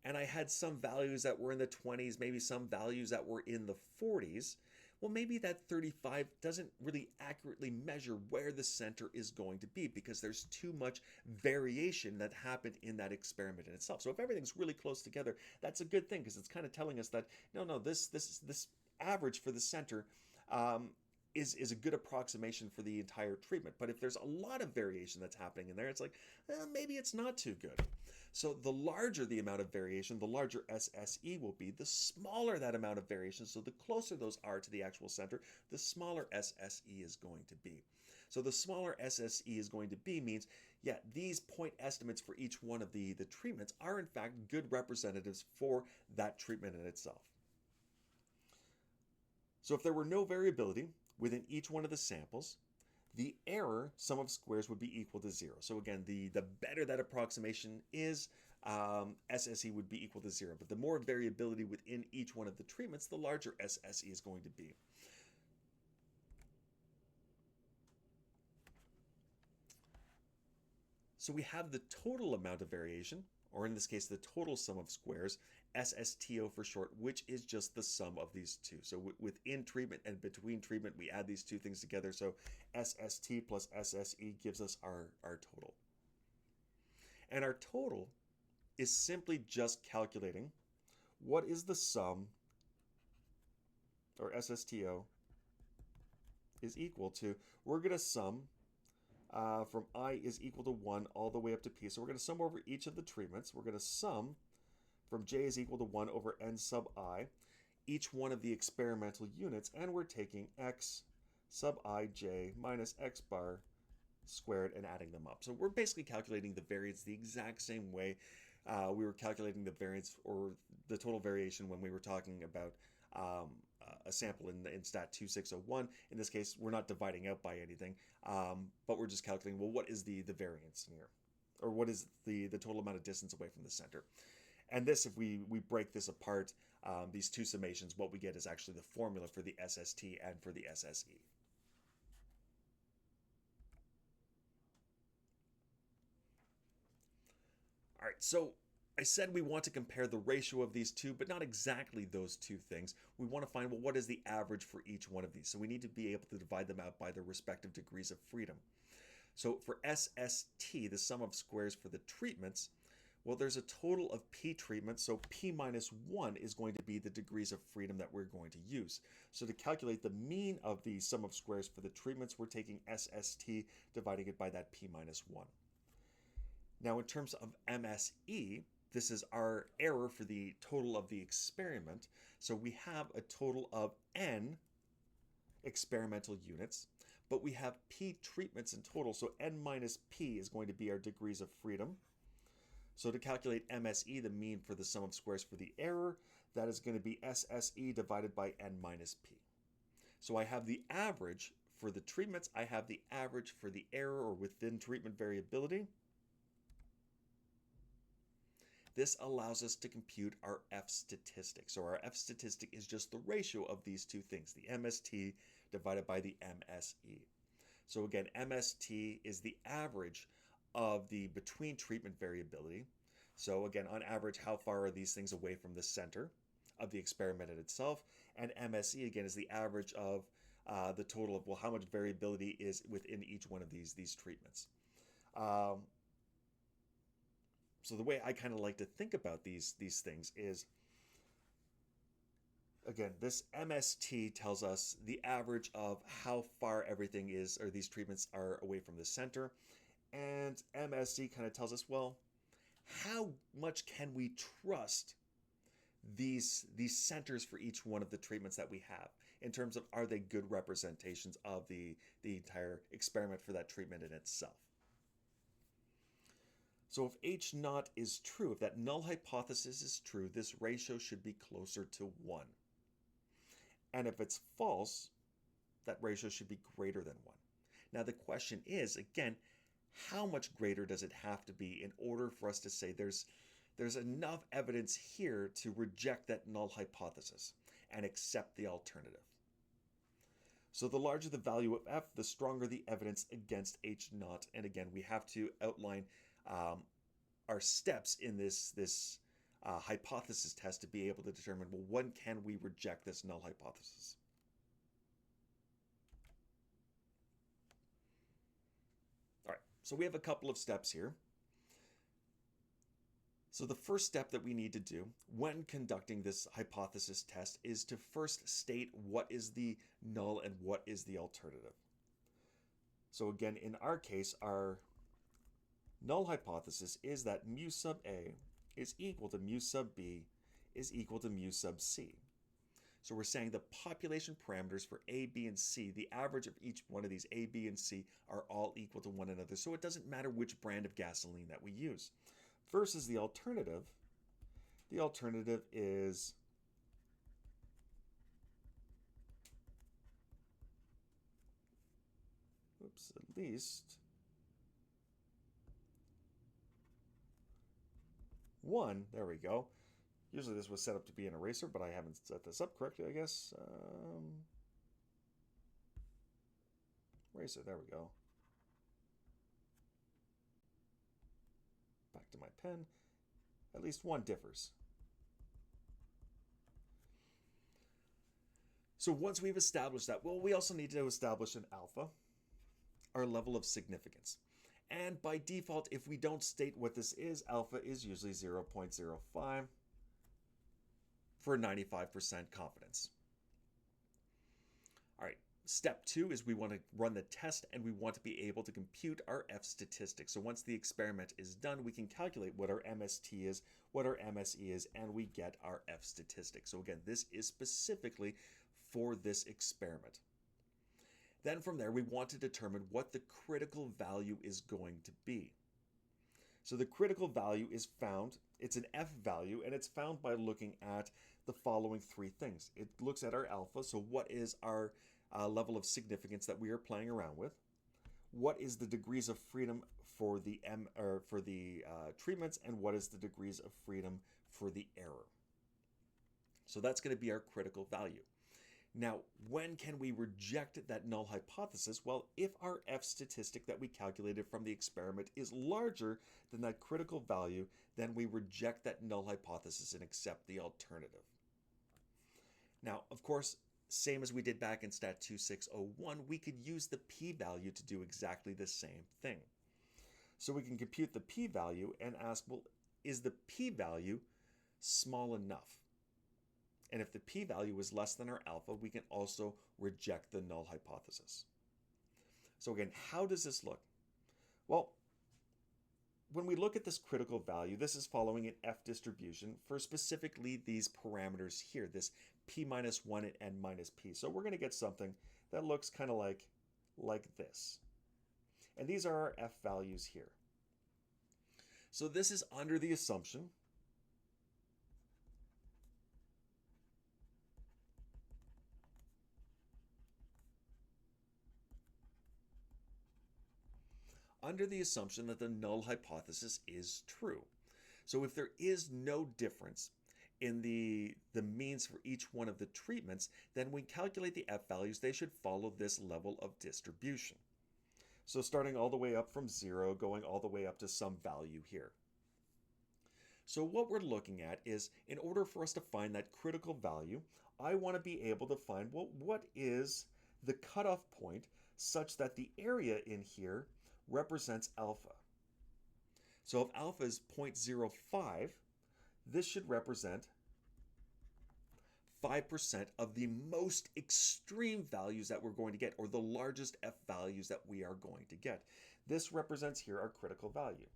and I had some values that were in the 20s, maybe some values that were in the 40s, well, maybe that 35 doesn't really accurately measure where the center is going to be because there's too much variation that happened in that experiment in itself. So if everything's really close together, that's a good thing because it's kind of telling us that no, this average for the center um, is a good approximation for the entire treatment. But if there's a lot of variation that's happening in there, it's like maybe it's not too good. So the larger the amount of variation, the larger SSE will be, the smaller that amount of variation. So the closer those are to the actual center, the smaller SSE is going to be. So the smaller SSE is going to be means, yeah, these point estimates for each one of the treatments are in fact good representatives for that treatment in itself. So if there were no variability within each one of the samples, the error sum of squares would be equal to 0. So again, the better that approximation is, SSE would be equal to 0. But the more variability within each one of the treatments, the larger SSE is going to be. So we have the total amount of variation, or in this case, the total sum of squares, SSTO for short, which is just the sum of these two. So within treatment and between treatment, we add these two things together. So SST plus SSE gives us our total. And our total is simply just calculating what is the sum, or SSTO, is equal to, we're going to sum from I is equal to 1 all the way up to P. So we're going to sum over each of the treatments. We're going to sum from J is equal to 1 over N sub I, each one of the experimental units, and we're taking X sub Ij minus X bar squared and adding them up. So we're basically calculating the variance the exact same way we were calculating the variance or the total variation when we were talking about a sample in Stat 2601. In this case, we're not dividing out by anything, but we're just calculating, well, what is the variance here? Or what is the total amount of distance away from the center? And this, if we break this apart, these two summations, what we get is actually the formula for the SST and for the SSE. All right, so I said we want to compare the ratio of these two, but not exactly those two things. We want to find, well, what is the average for each one of these? So we need to be able to divide them out by their respective degrees of freedom. So for SST, the sum of squares for the treatments, well, there's a total of P treatments, so P minus 1 is going to be the degrees of freedom that we're going to use. So to calculate the mean of the sum of squares for the treatments, we're taking SST, dividing it by that P minus 1. Now, in terms of MSE, this is our error for the total of the experiment. So we have a total of N experimental units, but we have P treatments in total. So N minus P is going to be our degrees of freedom. So to calculate MSE, the mean for the sum of squares for the error, that is going to be SSE divided by N minus P. So I have the average for the treatments. I have the average for the error or within treatment variability. This allows us to compute our F statistic. So our F statistic is just the ratio of these two things, the MST divided by the MSE. So again, MST is the average of the between treatment variability. So again, on average, how far are these things away from the center of the experiment in itself? And MSE, again, is the average of the total of, well, how much variability is within each one of these treatments. So the way I kind of like to think about these things is, again, this MST tells us the average of how far everything is, or these treatments are away from the center. And MSE kind of tells us, well, how much can we trust these centers for each one of the treatments that we have in terms of, are they good representations of the entire experiment for that treatment in itself? So if H naught is true, if that null hypothesis is true, this ratio should be closer to 1. And if it's false, that ratio should be greater than 1. Now the question is, again, how much greater does it have to be in order for us to say there's enough evidence here to reject that null hypothesis and accept the alternative? So the larger the value of F, the stronger the evidence against H naught. And again, we have to outline our steps in this hypothesis test to be able to determine, well, when can we reject this null hypothesis? So we have a couple of steps here. So the first step that we need to do when conducting this hypothesis test is to first state what is the null and what is the alternative. So again, in our case, our null hypothesis is that mu sub A is equal to mu sub B is equal to mu sub C. So we're saying the population parameters for A, B, and C, the average of each one of these A, B, and C are all equal to one another. So it doesn't matter which brand of gasoline that we use. Versus the alternative is at least one. There we go. Usually this was set up to be an eraser, but I haven't set this up correctly, I guess. Eraser, there we go. Back to my pen. At least one differs. So once we've established that, well, we also need to establish an alpha, our level of significance. And by default, if we don't state what this is, alpha is usually 0.05 for 95% confidence. All right, step 2 is we want to run the test and we want to be able to compute our F statistics. So once the experiment is done, we can calculate what our MST is, what our MSE is, and we get our F statistics. So again, this is specifically for this experiment. Then from there, we want to determine what the critical value is going to be. So the critical value is found, it's an F value, and it's found by looking at the following 3 things. It looks at our alpha, so what is our level of significance that we are playing around with? What is the degrees of freedom for the treatments, and what is the degrees of freedom for the error? So that's going to be our critical value. Now, when can we reject that null hypothesis? Well, if our F statistic that we calculated from the experiment is larger than that critical value, then we reject that null hypothesis and accept the alternative. Now, of course, same as we did back in Stat 2601, we could use the p-value to do exactly the same thing. So we can compute the p-value and ask, well, is the p-value small enough? And if the p-value is less than our alpha, we can also reject the null hypothesis. So again, how does this look? Well, when we look at this critical value, this is following an F distribution for specifically these parameters here, this p minus 1 and n minus p. So we're going to get something that looks kind of like this. And these are our F values here. So this is under the assumption that the null hypothesis is true. So if there is no difference in the means for each one of the treatments, then when we calculate the F values, they should follow this level of distribution. So starting all the way up from 0, going all the way up to some value here. So what we're looking at is, in order for us to find that critical value, I want to be able to find, well, what is the cutoff point such that the area in here represents alpha. So if alpha is 0.05, this should represent 5% of the most extreme values that we're going to get, or the largest F values that we are going to get. This represents here our critical value.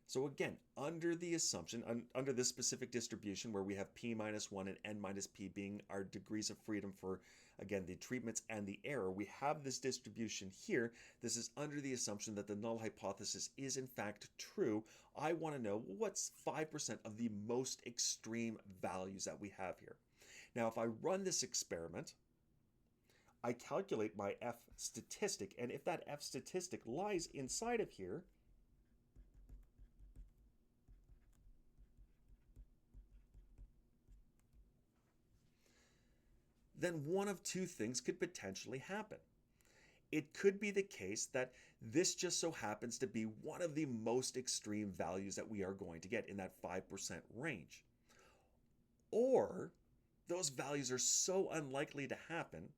So again, under the assumption, under this specific distribution where we have p minus 1 and n minus p being our degrees of freedom for, again, the treatments and the error, we have this distribution here. This is under the assumption that the null hypothesis is in fact true. I want to know what's 5% of the most extreme values that we have here. Now, if I run this experiment, I calculate my F statistic, and if that F statistic lies inside of here, then one of 2 things could potentially happen. It could be the case that this just so happens to be one of the most extreme values that we are going to get in that 5% range. Or those values are so unlikely to happen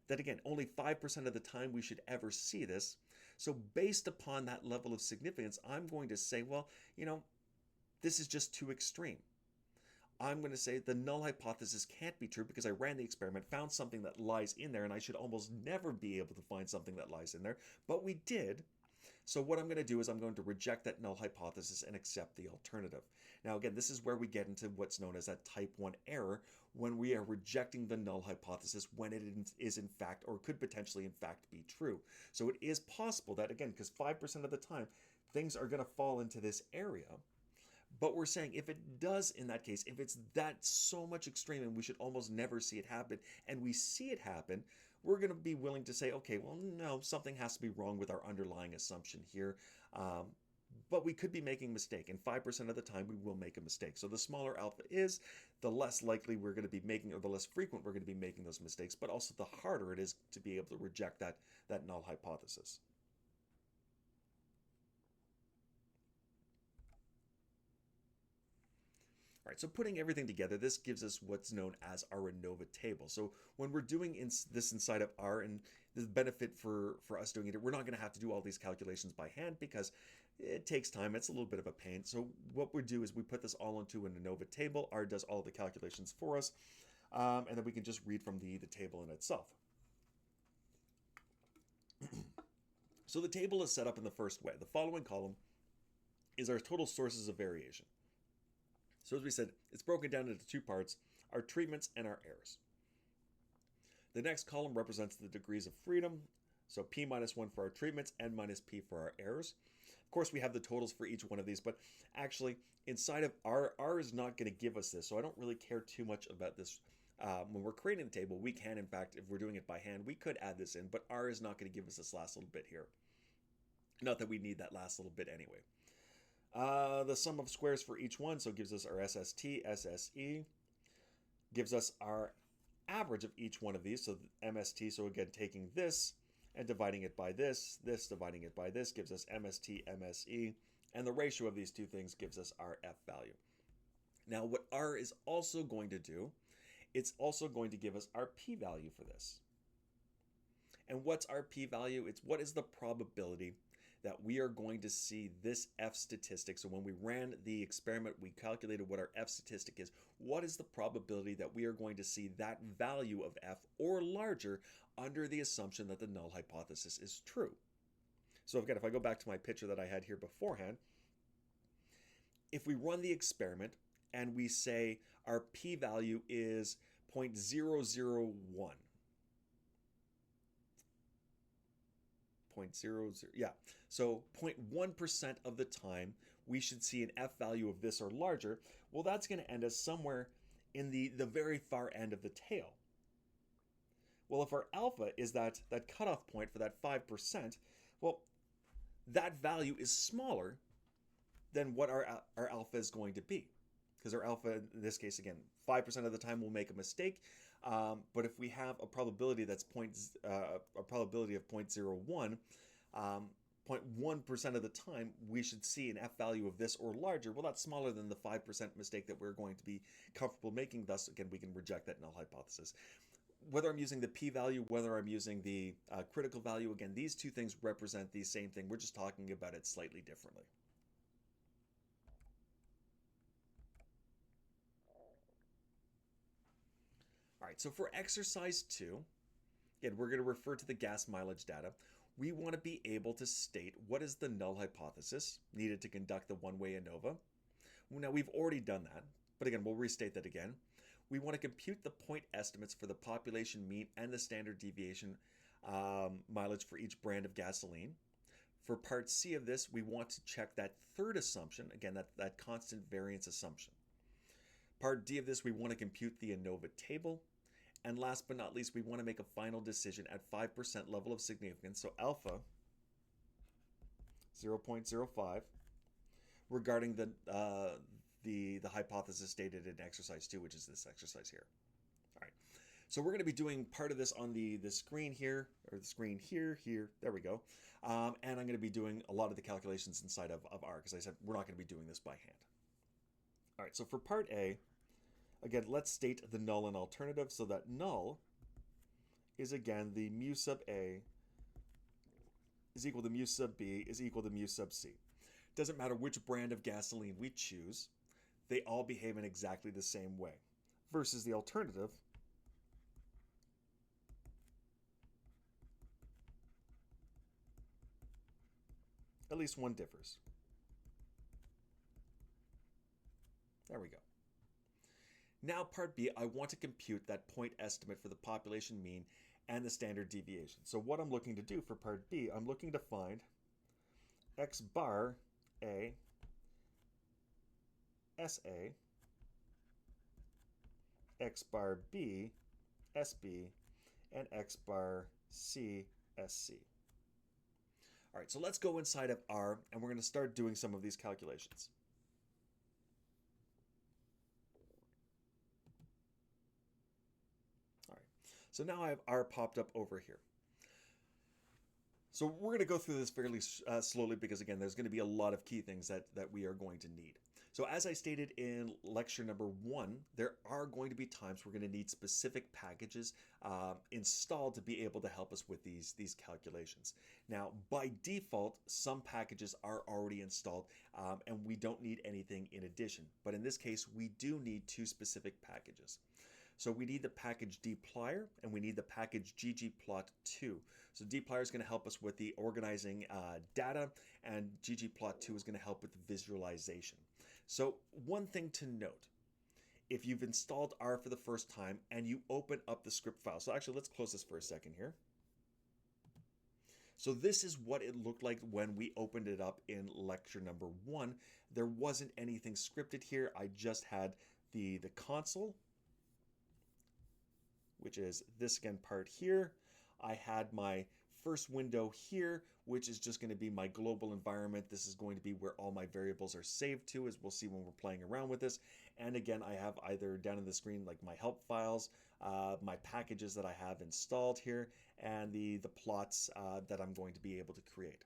that again, only 5% of the time we should ever see this. So based upon that level of significance, I'm going to say, well, this is just too extreme. I'm going to say the null hypothesis can't be true because I ran the experiment, found something that lies in there, and I should almost never be able to find something that lies in there, but we did. So what I'm going to do is I'm going to reject that null hypothesis and accept the alternative. Now again, this is where we get into what's known as that type 1 error, when we are rejecting the null hypothesis when it is in fact, or could potentially in fact be true. So it is possible that, again, because 5% of the time things are going to fall into this area, but we're saying if it does, in that case, if it's that so much extreme and we should almost never see it happen, and we see it happen, we're going to be willing to say, okay, well, no, something has to be wrong with our underlying assumption here. But we could be making a mistake, and 5% of the time we will make a mistake. So the smaller alpha is, the less likely we're going to be making, or the less frequent we're going to be making those mistakes, but also the harder it is to be able to reject that null hypothesis. All right, so putting everything together, this gives us what's known as our ANOVA table. So when we're doing this inside of R, and the benefit for us doing it, we're not going to have to do all these calculations by hand because it takes time. It's a little bit of a pain. So what we do is we put this all into an ANOVA table. R does all the calculations for us, and then we can just read from the table in itself. So the table is set up in the first way. The following column is our total sources of variation. So as we said, it's broken down into two parts, our treatments and our errors. The next column represents the degrees of freedom. So P minus 1 for our treatments, N minus P for our errors. Of course, we have the totals for each one of these, but actually inside of R is not going to give us this. So I don't really care too much about this. When we're creating the table, we can, in fact, if we're doing it by hand, we could add this in, but R is not going to give us this last little bit here. Not that we need that last little bit anyway. The sum of squares for each one, so it gives us our SST, SSE, gives us our average of each one of these, so MST, so again, taking this and dividing it by this, dividing it by this, gives us MST, MSE, and the ratio of these two things gives us our F value. Now, what R is also going to do, it's also going to give us our P value for this. And what's our P value? It's what is the probability that we are going to see this F statistic. So when we ran the experiment, we calculated what our F statistic is. What is the probability that we are going to see that value of F or larger under the assumption that the null hypothesis is true? So again, if I go back to my picture that I had here beforehand, if we run the experiment and we say our P value is 0.001, 0.00, yeah. So 0.1% of the time we should see an F value of this or larger. Well, that's going to end us somewhere in the very far end of the tail. Well, if our alpha is that cutoff point for that 5%, well, that value is smaller than what our alpha is going to be. Because our alpha, in this case, again, 5% of the time we'll make a mistake. But if we have a probability that's a probability of 0.01, 0.1% of the time we should see an F value of this or larger. Well, that's smaller than the 5% mistake that we're going to be comfortable making. Thus, again, we can reject that null hypothesis. Whether I'm using the p-value, whether I'm using the critical value, again, these two things represent the same thing. We're just talking about it slightly differently. All right, so for exercise 2, again, we're going to refer to the gas mileage data. We want to be able to state what is the null hypothesis needed to conduct the one-way ANOVA. Now, we've already done that, but again, we'll restate that again. We want to compute the point estimates for the population mean and the standard deviation mileage for each brand of gasoline. For part C of this, we want to check that third assumption, again, that constant variance assumption. Part D of this, we want to compute the ANOVA table. And last but not least, we want to make a final decision at 5% level of significance, so alpha 0.05, regarding the hypothesis stated in exercise 2, which is this exercise here. All right, so we're going to be doing part of this on the screen here, or the screen here, there we go. And I'm going to be doing a lot of the calculations inside of R, because I said we're not going to be doing this by hand. All right, so for part A, again, let's state the null and alternative. So that null is again the mu sub A is equal to mu sub B is equal to mu sub C. Doesn't matter which brand of gasoline we choose, they all behave in exactly the same way. Versus the alternative, at least one differs. There we go. Now part B, I want to compute that point estimate for the population mean and the standard deviation. So what I'm looking to do for part B, I'm looking to find x bar A, SA, x bar B, SB, and x bar C, SC. All right, so let's go inside of R, and we're going to start doing some of these calculations. All right, so now I have R popped up over here. So we're going to go through this fairly slowly because, again, there's going to be a lot of key things that we are going to need. So as I stated in lecture number 1, there are going to be times we're going to need specific packages installed to be able to help us with these calculations. Now, by default, some packages are already installed and we don't need anything in addition. But in this case, we do need 2 specific packages. So we need the package dplyr and we need the package ggplot2. So dplyr is going to help us with the organizing data, and ggplot2 is going to help with the visualization. So one thing to note, if you've installed R for the first time and you open up the script file, so actually let's close this for a second here. So this is what it looked like when we opened it up in lecture number 1. There wasn't anything scripted here. I just had the console, which is this again part here. I had my first window here, which is just going to be my global environment. This is going to be where all my variables are saved to, as we'll see when we're playing around with this. And again, I have either down in the screen like my help files, my packages that I have installed here, and the plots that I'm going to be able to create.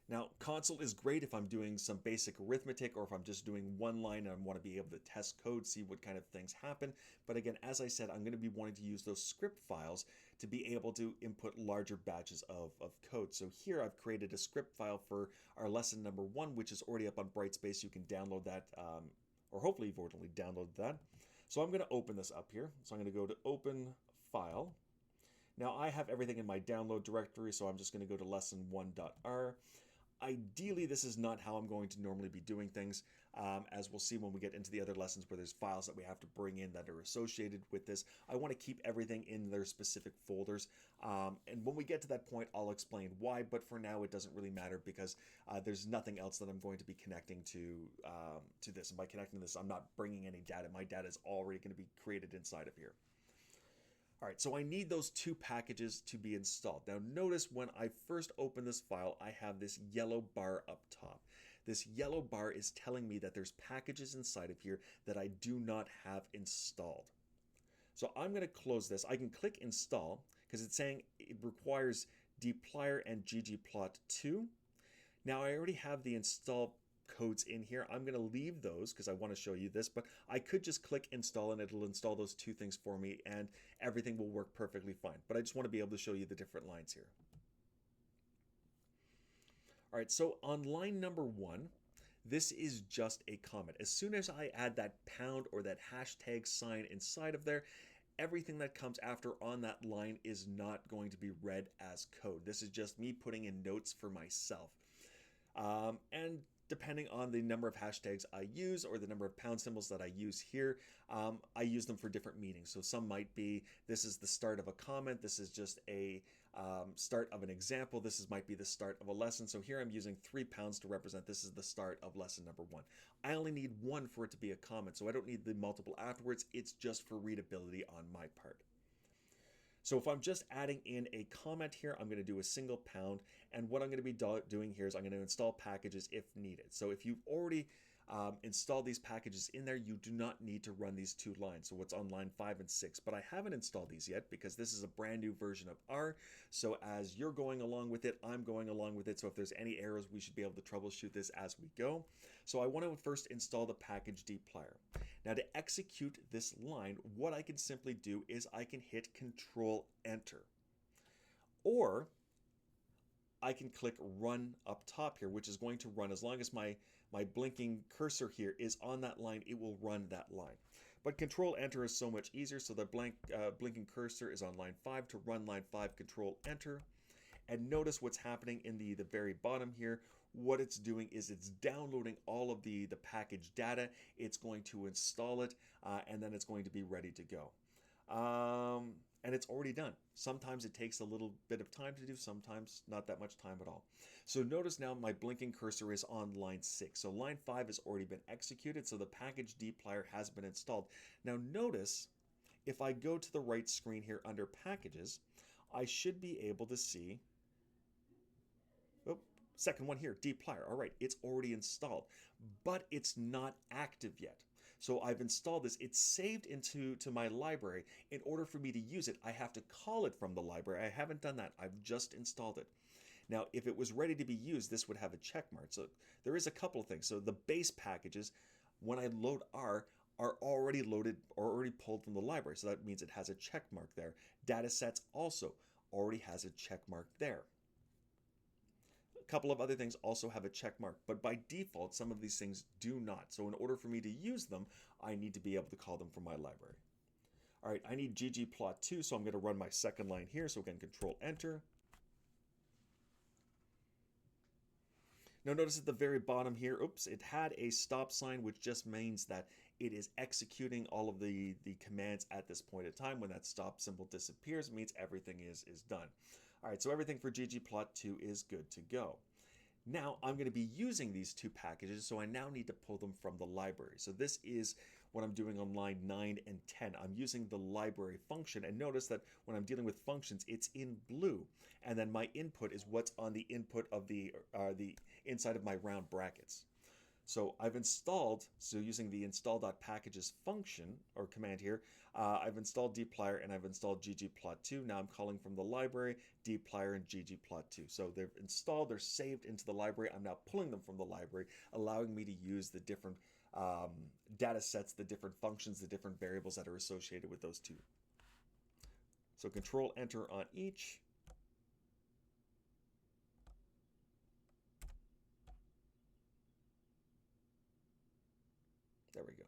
Now, console is great if I'm doing some basic arithmetic or if I'm just doing one line and I want to be able to test code, see what kind of things happen. But again, as I said, I'm going to be wanting to use those script files to be able to input larger batches of code. So here I've created a script file for our lesson number 1, which is already up on Brightspace. You can download that, or hopefully you've already downloaded that. So I'm going to open this up here. So I'm going to go to Open File. Now I have everything in my download directory, so I'm just going to go to lesson1.r. Ideally, this is not how I'm going to normally be doing things, as we'll see when we get into the other lessons where there's files that we have to bring in that are associated with this. I want to keep everything in their specific folders, and when we get to that point, I'll explain why, but for now, it doesn't really matter because there's nothing else that I'm going to be connecting to this, and by connecting this, I'm not bringing any data. My data is already going to be created inside of here. All right, so I need those 2 packages to be installed. Now notice when I first open this file, I have this yellow bar up top. This yellow bar is telling me that there's packages inside of here that I do not have installed. So I'm going to close this. I can click install because it's saying it requires dplyr and ggplot2. Now I already have the install codes in here. I'm going to leave those because I want to show you this, but I could just click install and it'll install those 2 things for me and everything will work perfectly fine. But I just want to be able to show you the different lines here. All right, so on line number 1, this is just a comment. As soon as I add that pound or that hashtag sign inside of there, everything that comes after on that line is not going to be read as code. This is just me putting in notes for myself. And depending on the number of hashtags I use or the number of pound symbols that I use here, I use them for different meanings. So some might be, this is the start of a comment, this is just a start of an example, might be the start of a lesson. So here I'm using 3 pounds to represent this is the start of lesson number 1. I only need 1 for it to be a comment, so I don't need the multiple afterwards. It's just for readability on my part. So if I'm just adding in a comment here, I'm going to do a single pound. And what I'm going to be doing here is I'm going to install packages if needed. So if you've already install these packages in there, you do not need to run these two lines. So what's on line 5 and 6, but I haven't installed these yet because this is a brand new version of R. So as you're going along with it, I'm going along with it. So if there's any errors, we should be able to troubleshoot this as we go. So I want to first install the package dplyr. Now to execute this line, what I can simply do is I can hit Control Enter. Or I can click Run up top here, which is going to run as long as my blinking cursor here is on that line, it will run that line. But Control Enter is so much easier, so the blinking cursor is on line 5. To run line 5, Control Enter. And notice what's happening in the very bottom here. What it's doing is it's downloading all of the package data. It's going to install it, and then it's going to be ready to go. And it's already done. Sometimes it takes a little bit of time to do, sometimes not that much time at all. So notice now my blinking cursor is on line 6. So line 5 has already been executed, so the package dplyr has been installed. Now notice, if I go to the right screen here under packages, I should be able to see, oh, second one here, dplyr. All right, it's already installed, but it's not active yet. So I've installed this. It's saved into my library. In order for me to use it, I have to call it from the library. I haven't done that. I've just installed it. Now, if it was ready to be used, this would have a check mark. So there is a couple of things. So the base packages, when I load R, are already loaded or already pulled from the library. So that means it has a check mark there. Datasets also already has a check mark there. A couple of other things also have a check mark, but by default, some of these things do not. So in order for me to use them, I need to be able to call them from my library. All right, I need ggplot2, so I'm going to run my second line here. So again, Control Enter. Now notice at the very bottom here, oops, it had a stop sign, which just means that it is executing all of the commands at this point in time. When that stop symbol disappears, it means everything is done. All right, so everything for ggplot2 is good to go. Now I'm going to be using these two packages, so I now need to pull them from the library. So this is what I'm doing on line 9 and 10. I'm using the library function, and notice that when I'm dealing with functions, it's in blue, and then my input is what's on the input of the inside of my round brackets. So I've installed, so using the install.packages function or command here, I've installed dplyr and I've installed ggplot2. Now I'm calling from the library dplyr and ggplot2. So they're installed, they're saved into the library. I'm now pulling them from the library, allowing me to use the different data sets, the different functions, the different variables that are associated with those two. So Control Enter on each. There we go.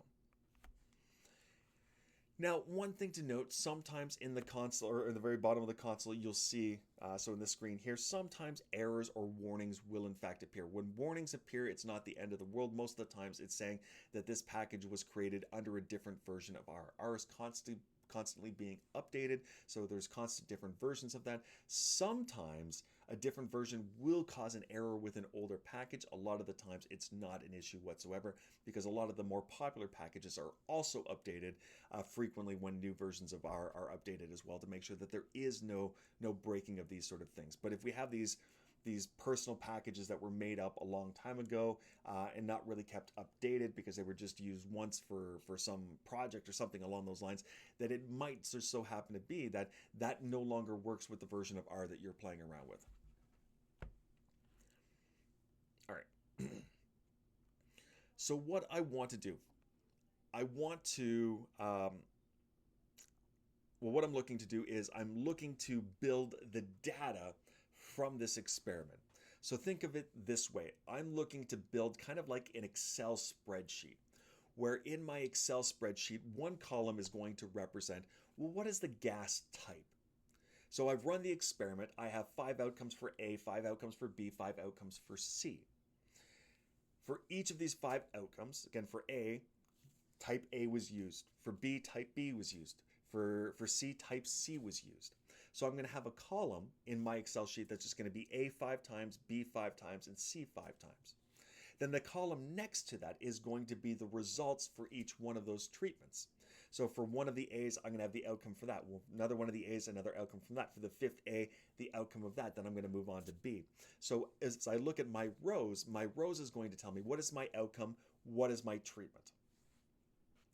Now, one thing to note, sometimes in the console or in the very bottom of the console, you'll see, so in this screen here, sometimes errors or warnings will in fact appear. When warnings appear, it's not the end of the world. Most of the times it's saying that this package was created under a different version of R. R is constantly being updated, so there's constant different versions of that. Sometimes a different version will cause an error with an older package. A lot of the times it's not an issue whatsoever because a lot of the more popular packages are also updated frequently when new versions of R are updated as well to make sure that there is no breaking of these sort of things. But if we have these personal packages that were made up a long time ago and not really kept updated because they were just used once for some project or something along those lines, that it might just so happen to be that that no longer works with the version of R that you're playing around with. All right. So what I want to do, what I'm looking to do is I'm looking to build the data from this experiment. So think of it this way. I'm looking to build kind of like an Excel spreadsheet, where in my Excel spreadsheet, one column is going to represent, well, what is the gas type? So I've run the experiment. I have 5 outcomes for A, 5 outcomes for B, 5 outcomes for C. For each of these 5 outcomes, again, for A, type A was used. For B, type B was used. For C, type C was used. So I'm going to have a column in my Excel sheet that's just going to be A 5 times, B 5 times, and C 5 times. Then the column next to that is going to be the results for each one of those treatments. So for one of the A's, I'm going to have the outcome for that. Well, another one of the A's, another outcome from that. For the fifth A, the outcome of that. Then I'm going to move on to B. So as I look at my rows is going to tell me what is my outcome, what is my treatment.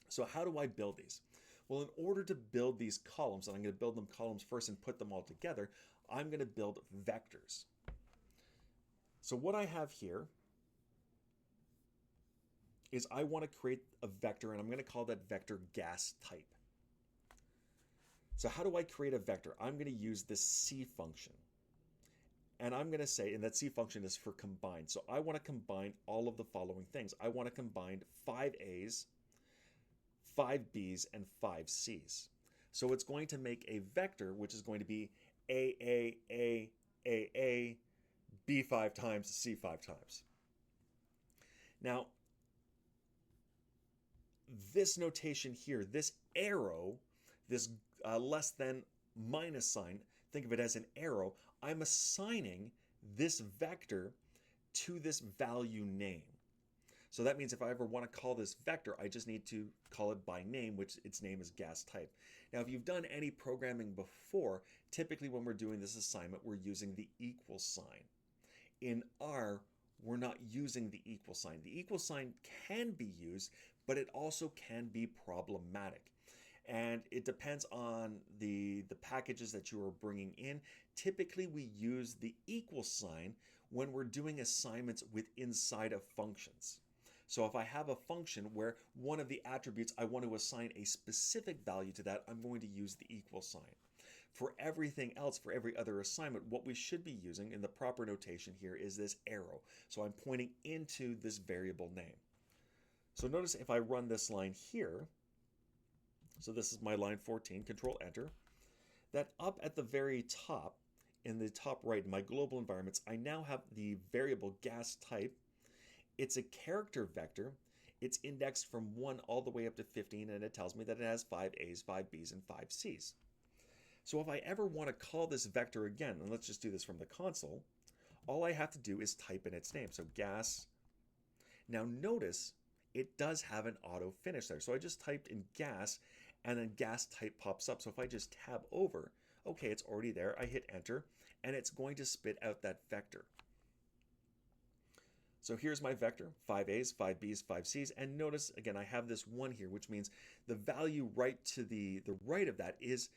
So how do I build these? Well, in order to build these columns, and I'm going to build them columns first and put them all together, I'm going to build vectors. So what I have here is I want to create a vector, and I'm going to call that vector gas type. So how do I create a vector? I'm going to use this C function. And I'm going to say, and that C function is for combine. So I want to combine all of the following things. I want to combine 5 A's, 5 B's, and 5 C's. So it's going to make a vector, which is going to be A, B 5 times, C 5 times. Now, this notation here, this arrow, this less than minus sign, think of it as an arrow, I'm assigning this vector to this value name. So that means if I ever want to call this vector, I just need to call it by name, which its name is gas type. Now, if you've done any programming before, typically when we're doing this assignment, we're using the equal sign. In R, we're not using the equal sign. The equal sign can be used, but it also can be problematic. And it depends on the packages that you are bringing in. Typically, we use the equal sign when we're doing assignments with inside of functions. So if I have a function where one of the attributes I want to assign a specific value to that, I'm going to use the equal sign. For everything else, for every other assignment, what we should be using in the proper notation here is this arrow. So I'm pointing into this variable name. So notice if I run this line here, so this is my line 14, Control Enter, that up at the very top, in the top right, in my global environments, I now have the variable gas type. It's a character vector. It's indexed from 1 all the way up to 15, and it tells me that it has 5 A's, 5 B's, and 5 C's. So if I ever want to call this vector again, and let's just do this from the console, all I have to do is type in its name. So gas. Now notice it does have an auto finish there. So I just typed in gas, and then gas type pops up. So if I just tab over, okay, it's already there. I hit enter, and it's going to spit out that vector. So here's my vector, 5 A's, 5 B's, 5 C's, and notice, again, I have this 1 here, which means the value right to the right of that is,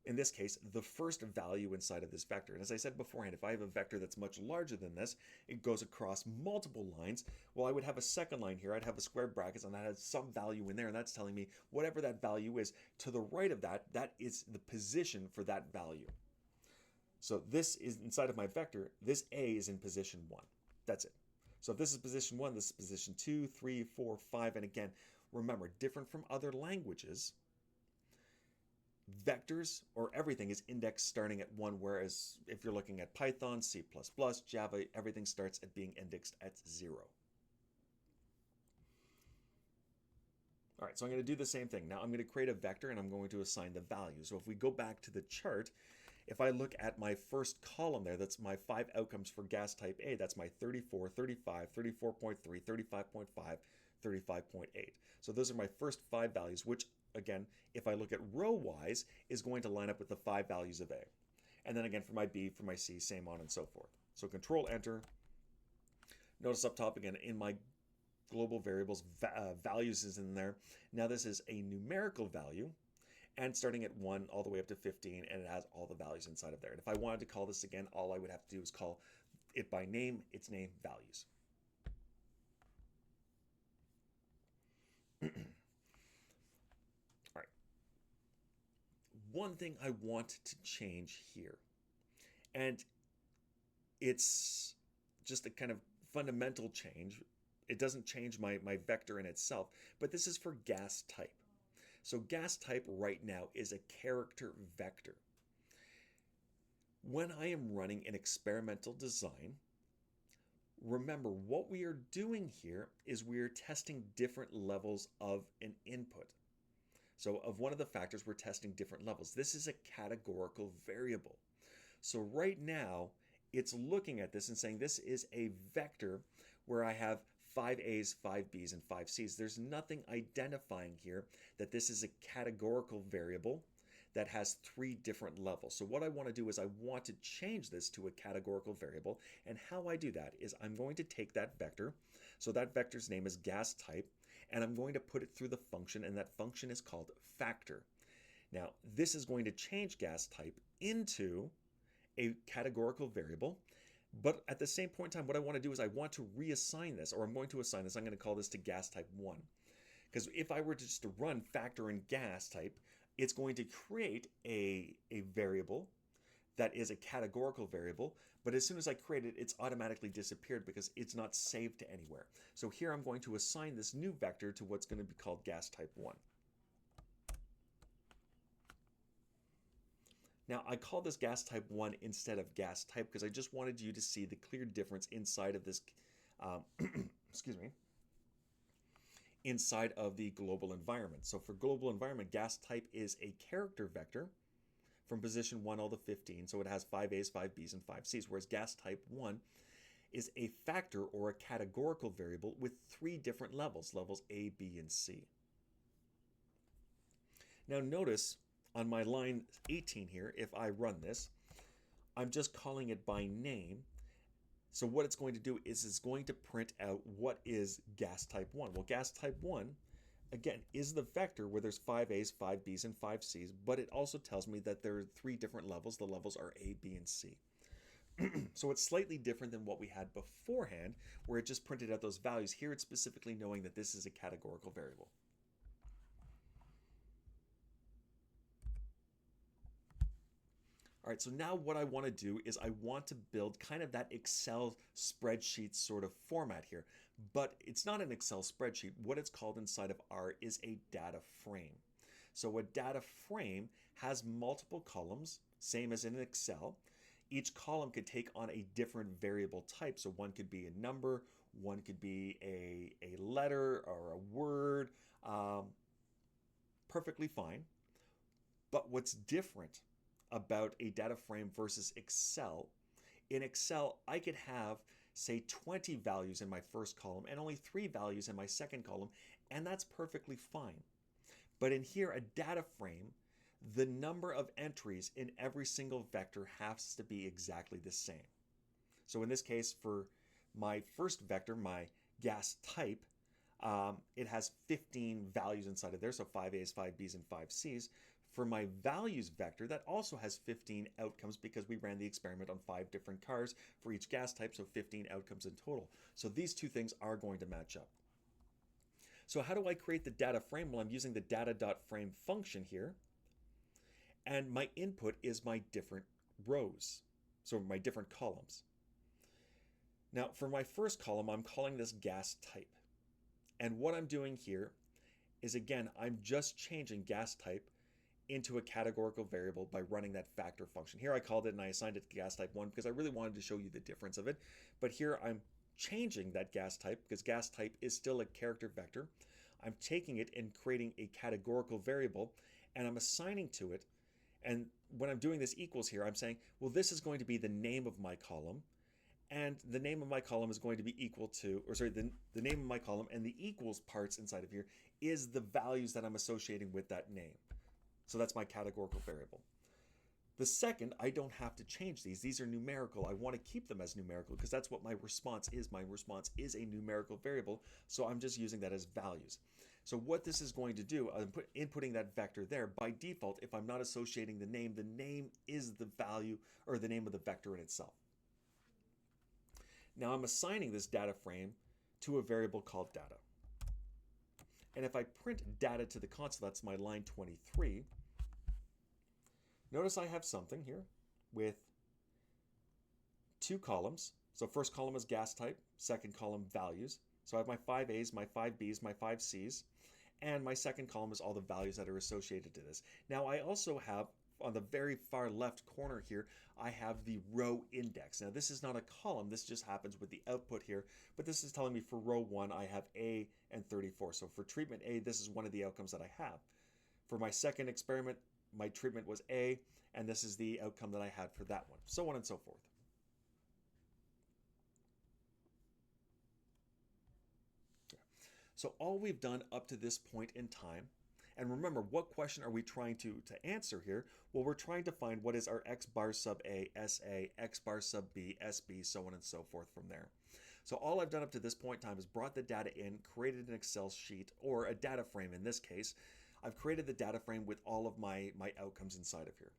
in this case, the first value inside of this vector. And as I said beforehand, if I have a vector that's much larger than this, it goes across multiple lines. Well, I would have a second line here. I'd have a squared brackets, and that has some value in there, and that's telling me whatever that value is to the right of that, that is the position for that value. So this is inside of my vector. This A is in position 1. That's it. So if this is position 1, this is position 2, 3, 4, 5, and again, remember, different from other languages, vectors or everything is indexed starting at 1, whereas if you're looking at Python, C++, Java, everything starts at being indexed at 0. All right, so I'm going to do the same thing. Now I'm going to create a vector and I'm going to assign the value. So if we go back to the chart, if I look at my first column there, that's my 5 outcomes for gas type A. That's my 34, 35, 34.3, 35.5, 35.8. So those are my first 5 values, which again, if I look at row-wise, is going to line up with the 5 values of A. And then again, for my B, for my C, same on and so forth. So Control Enter. Notice up top again, in my global variables, values is in there. Now this is a numerical value, and starting at 1 all the way up to 15, and it has all the values inside of there. And if I wanted to call this again, all I would have to do is call it by name, its name, values. All right. One thing I want to change here, and it's just a kind of fundamental change. It doesn't change my vector in itself, but this is for gas type. So gas type right now is a character vector. When I am running an experimental design, remember what we are doing here is we are testing different levels of an input. So of one of the factors, we're testing different levels. This is a categorical variable. So right now, it's looking at this and saying this is a vector where I have 5 A's, 5 B's, and 5 C's. There's nothing identifying here that this is a categorical variable that has 3 different levels. So what I want to do is I want to change this to a categorical variable. And how I do that is I'm going to take that vector. So that vector's name is gas type, and I'm going to put it through the function, and that function is called factor. Now, this is going to change gas type into a categorical variable. But at the same point in time, what I want to do is I want to reassign this, or I'm going to assign this. I'm going to call this to gas type 1. Because if I were to just run factor in gas type, it's going to create a variable that is a categorical variable. But as soon as I create it, it's automatically disappeared because it's not saved to anywhere. So here I'm going to assign this new vector to what's going to be called gas type 1. Now, I call this gas type 1 instead of gas type because I just wanted you to see the clear difference inside of this, excuse me, inside of the global environment. So for global environment, gas type is a character vector from position 1 all to 15. So it has 5 A's, 5 B's, and 5 C's, whereas gas type 1 is a factor or a categorical variable with 3 different levels, levels A, B, and C. Now notice on my line 18 here, if I run this, I'm just calling it by name. So what it's going to do is it's going to print out what is gas type 1. Well, gas type 1, again, is the vector where there's 5 A's, 5 B's, and 5 C's, but it also tells me that there are 3 different levels. The levels are A, B, and C. So it's slightly different than what we had beforehand, where it just printed out those values. Here it's specifically knowing that this is a categorical variable. All right, so now what I want to do is I want to build kind of that Excel spreadsheet sort of format here. But it's not an Excel spreadsheet. What it's called inside of R is a data frame. So a data frame has multiple columns, same as in Excel. Each column could take on a different variable type. So one could be a number, one could be a letter or a word. Perfectly fine. But what's different about a data frame versus Excel, in Excel, I could have, say, 20 values in my first column and only 3 values in my second column, and that's perfectly fine. But in here, a data frame, the number of entries in every single vector has to be exactly the same. So in this case, for my first vector, my gas type, it has 15 values inside of there, so 5 A's, 5 B's, and 5 C's. For my values vector, that also has 15 outcomes because we ran the experiment on 5 different cars for each gas type, so 15 outcomes in total. So these two things are going to match up. So how do I create the data frame? Well, I'm using the data.frame function here, and my input is my different rows, so my different columns. Now, for my first column, I'm calling this gas type. And what I'm doing here is, again, I'm just changing gas type into a categorical variable by running that factor function. Here I called it and I assigned it to gas type 1 because I really wanted to show you the difference of it. But here I'm changing that gas type because gas type is still a character vector. I'm taking it and creating a categorical variable, and I'm assigning to it. And when I'm doing this equals here, I'm saying, well, this is going to be the name of my column, and the name of my column is going to be equal to, or sorry, the name of my column and the equals parts inside of here is the values that I'm associating with that name. So that's my categorical variable. The second, I don't have to change these. These are numerical. I want to keep them as numerical because that's what my response is. My response is a numerical variable, so I'm just using that as values. So what this is going to do, I'm inputting that vector there. By default, if I'm not associating the name is the value or the name of the vector in itself. Now I'm assigning this data frame to a variable called data. And if I print data to the console, that's my line 23, notice I have something here with 2 columns. So first column is gas type, second column values. So I have my 5 A's, my 5 B's, my 5 C's, and my second column is all the values that are associated to this. Now I also have, on the very far left corner here, I have the row index. Now this is not a column, this just happens with the output here, but this is telling me for row 1 I have A and 34. So for treatment A, this is one of the outcomes that I have. For my second experiment, my treatment was A, and this is the outcome that I had for that one, so on and so forth. So all we've done up to this point in time, and remember, what question are we trying to answer here? Well, we're trying to find what is our X bar sub A, SA, X bar sub B, SB, so on and so forth from there. So all I've done up to this point in time is brought the data in, created an Excel sheet, or a data frame in this case. I've created the data frame with all of my outcomes inside of here.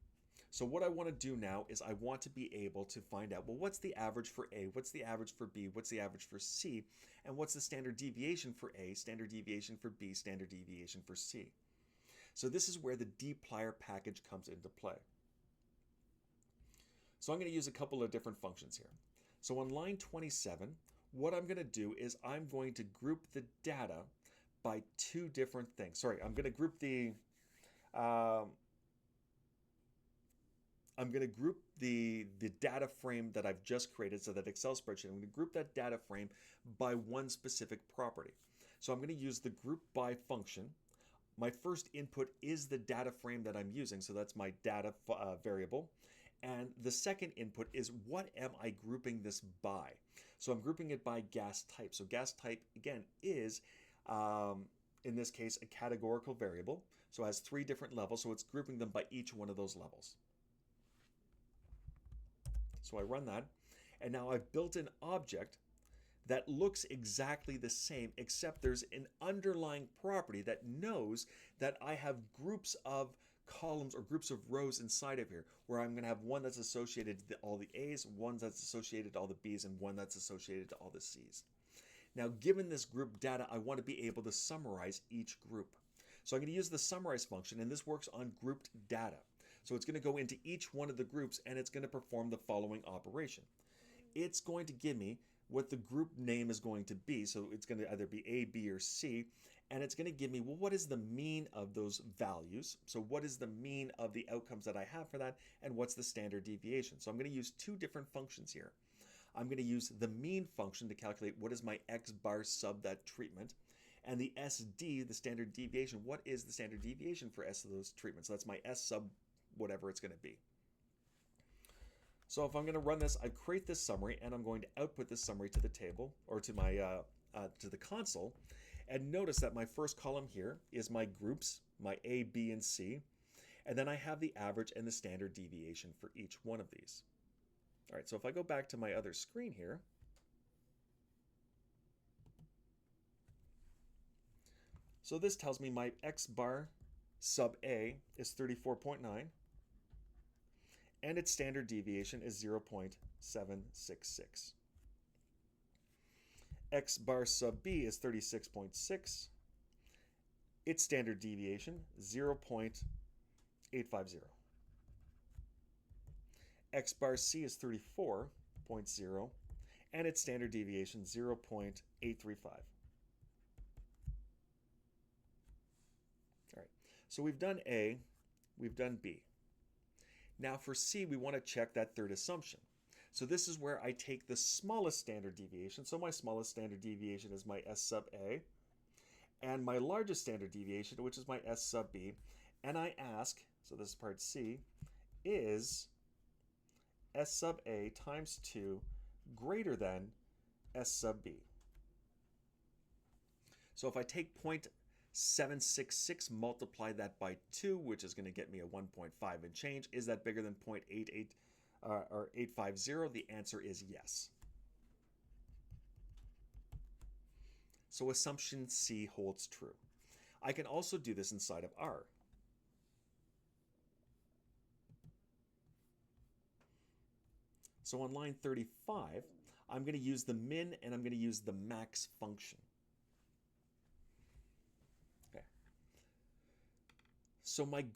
So what I want to do now is I want to be able to find out, well, what's the average for A, what's the average for B, what's the average for C, and what's the standard deviation for A, standard deviation for B, standard deviation for C. So this is where the dplyr package comes into play. So I'm going to use a couple of different functions here. So on line 27, what I'm going to do is I'm going to group the data by two different things. Sorry, I'm going to group the data frame that I've just created, so that Excel spreadsheet, I'm going to group that data frame by one specific property. So I'm going to use the group by function. My first input is the data frame that I'm using, so that's my data variable. And the second input is what am I grouping this by? So I'm grouping it by gas type. So gas type, again, is, in this case, a categorical variable. So it has 3 different levels, so it's grouping them by each one of those levels. So I run that, and now I've built an object that looks exactly the same, except there's an underlying property that knows that I have groups of columns or groups of rows inside of here, where I'm going to have one that's associated to all the A's, one that's associated to all the B's, and one that's associated to all the C's. Now, given this group data, I want to be able to summarize each group. So I'm going to use the summarize function, and this works on grouped data. So it's going to go into each one of the groups, and it's going to perform the following operation. It's going to give me what the group name is going to be. So it's going to either be A, B, or C. And it's going to give me, well, what is the mean of those values? So what is the mean of the outcomes that I have for that? And what's the standard deviation? So I'm going to use 2 different functions here. I'm going to use the mean function to calculate what is my X bar sub that treatment. And the SD, the standard deviation, what is the standard deviation for S of those treatments? So that's my S sub whatever it's going to be. So if I'm going to run this, I create this summary, and I'm going to output this summary to the table, or to my to the console. And notice that my first column here is my groups, my A, B, and C. And then I have the average and the standard deviation for each one of these. All right, so if I go back to my other screen here, so this tells me my X bar sub A is 34.9, and its standard deviation is 0.766. X bar sub B is 36.6. Its standard deviation, 0.850. X bar C is 34.0, and its standard deviation, 0.835. All right, so we've done A, we've done B. Now for C, we want to check that third assumption. So this is where I take the smallest standard deviation. So my smallest standard deviation is my S sub A, and my largest standard deviation, which is my S sub B, and I ask, so this is part C, is S sub A times 2 greater than S sub B? So if I take 0.766, multiply that by 2, which is going to get me a 1.5 and change, is that bigger than 0.88 or 850? The answer is yes. So assumption C holds true. I can also do this inside of R. So on line 35, I'm going to use the min and I'm going to use the max function. Okay. So my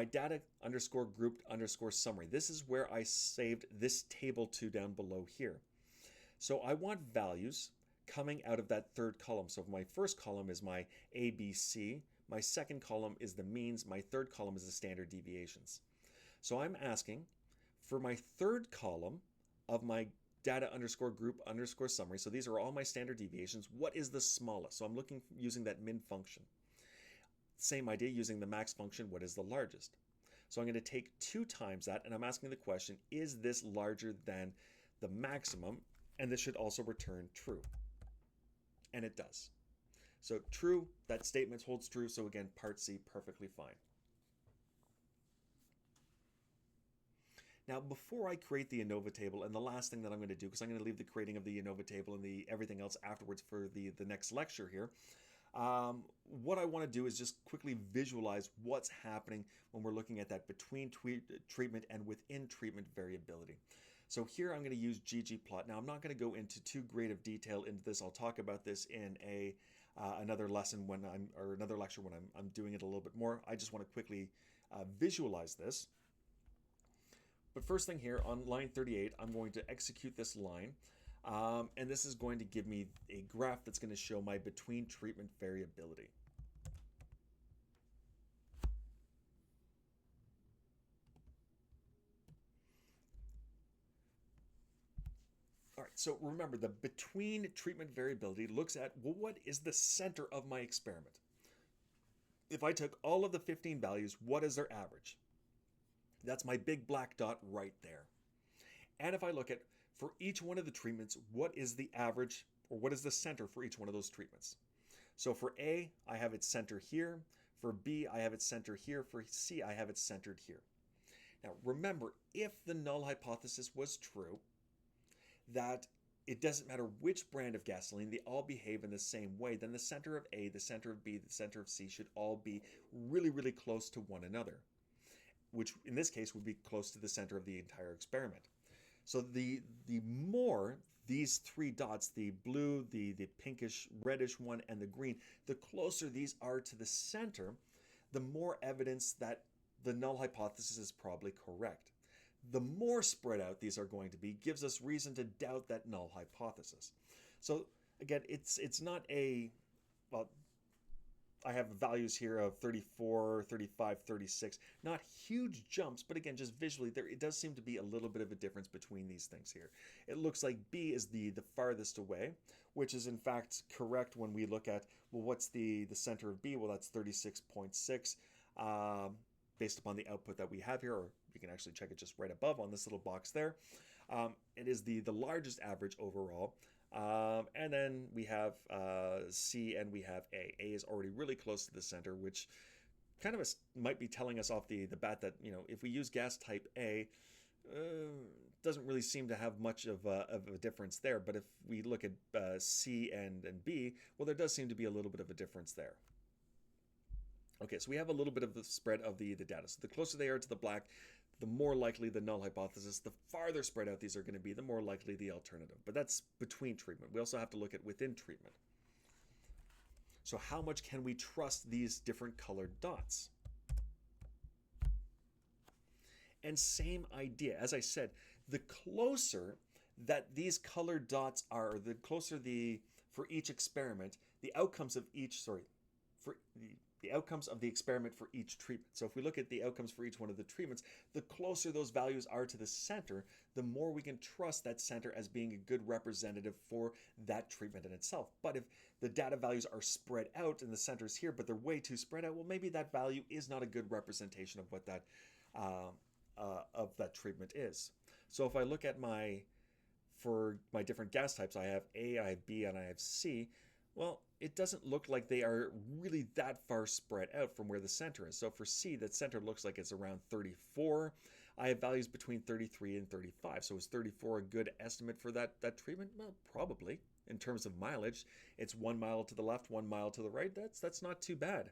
data underscore grouped underscore summary, this is where I saved this table to down below here. So I want values coming out of that third column. So my first column is my ABC, my second column is the means, my third column is the standard deviations. So I'm asking for my third column of my data underscore group underscore summary, so these are all my standard deviations, what is the smallest? So I'm looking using that min function. Same idea using the max function, what is the largest? So I'm going to take 2 times that, and I'm asking the question, is this larger than the maximum? And this should also return true. And it does. So true, that statement holds true. So again, part C, perfectly fine. Now, before I create the ANOVA table, and the last thing that I'm going to do, because I'm going to leave the creating of the ANOVA table and the everything else afterwards for the next lecture here, what I want to do is just quickly visualize what's happening when we're looking at that between treatment and within treatment variability. So here I'm going to use ggplot. Now I'm not going to go into too great of detail into this. I'll talk about this in another lesson or another lecture when I'm doing it a little bit more. I just want to quickly visualize this. But first thing here on line 38, I'm going to execute this line. And this is going to give me a graph that's going to show my between treatment variability. All right, so remember, the between treatment variability looks at, well, what is the center of my experiment? If I took all of the 15 values, what is their average? That's my big black dot right there. And if I look at, for each one of the treatments, what is the average, or what is the center for each one of those treatments? So for A, I have its center here. For B, I have its center here. For C, I have it centered here. Now remember, if the null hypothesis was true, that it doesn't matter which brand of gasoline, they all behave in the same way, then the center of A, the center of B, the center of C should all be really, really close to one another, which in this case would be close to the center of the entire experiment. So the more these three dots, the blue, the pinkish, reddish one, and the green, the closer these are to the center, the more evidence that the null hypothesis is probably correct. The more spread out these are going to be gives us reason to doubt that null hypothesis. So again, it's not a, well, I have values here of 34, 35, 36. Not huge jumps, but again, just visually, it does seem to be a little bit of a difference between these things here. It looks like B is the farthest away, which is in fact correct when we look at, well, what's the center of B? Well, that's 36.6 based upon the output that we have here, or you can actually check it just right above on this little box there. It is the largest average overall. And then we have C and we have A. A is already really close to the center, which kind of might be telling us off the bat that, you know, if we use gas type A, doesn't really seem to have much of a difference there. But if we look at C and B, well, there does seem to be a little bit of a difference there. Okay, so we have a little bit of the spread of the data. So the closer they are to the black, the more likely the null hypothesis. The farther spread out these are going to be, the more likely the alternative. But that's between treatment. We also have to look at within treatment. So how much can we trust these different colored dots? And same idea. As I said, the closer that these colored dots are, the closer for each experiment, the outcomes of each, the outcomes of the experiment for each treatment. So if we look at the outcomes for each one of the treatments, the closer those values are to the center, the more we can trust that center as being a good representative for that treatment in itself. But if the data values are spread out and the center's here, but they're way too spread out, well, maybe that value is not a good representation of what that treatment is. So if I look at for my different gas types, I have A, I have B, and I have C. Well, it doesn't look like they are really that far spread out from where the center is. So for C, the center looks like it's around 34. I have values between 33 and 35. So is 34 a good estimate for that treatment? Well, probably. In terms of mileage, it's 1 mile to the left, 1 mile to the right. That's not too bad.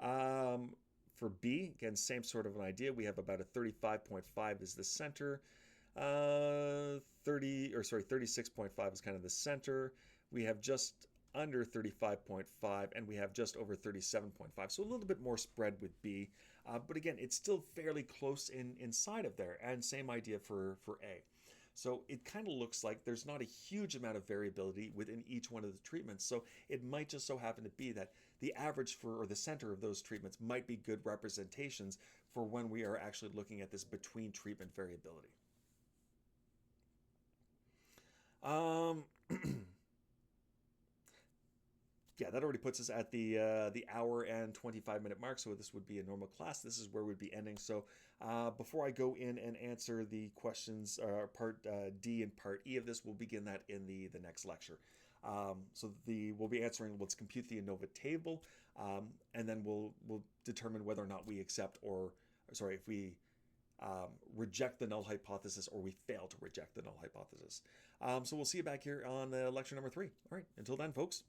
For B, again, same sort of an idea. We have about a 35.5 is the center. 36.5 is kind of the center. We have just under 35.5, and we have just over 37.5. So a little bit more spread with B. But again, it's still fairly close inside of there. And same idea for A. So it kind of looks like there's not a huge amount of variability within each one of the treatments. So it might just so happen to be that the average or the center of those treatments might be good representations for when we are actually looking at this between treatment variability. Yeah, that already puts us at the hour and 25-minute mark, so this would be a normal class. This is where we'd be ending. So before I go in and answer the questions, part D and part E of this, we'll begin that in the next lecture. We'll be answering, let's compute the ANOVA table, and then we'll determine whether or not we accept if we reject the null hypothesis or we fail to reject the null hypothesis. So we'll see you back here on lecture number 3. All right, until then, folks.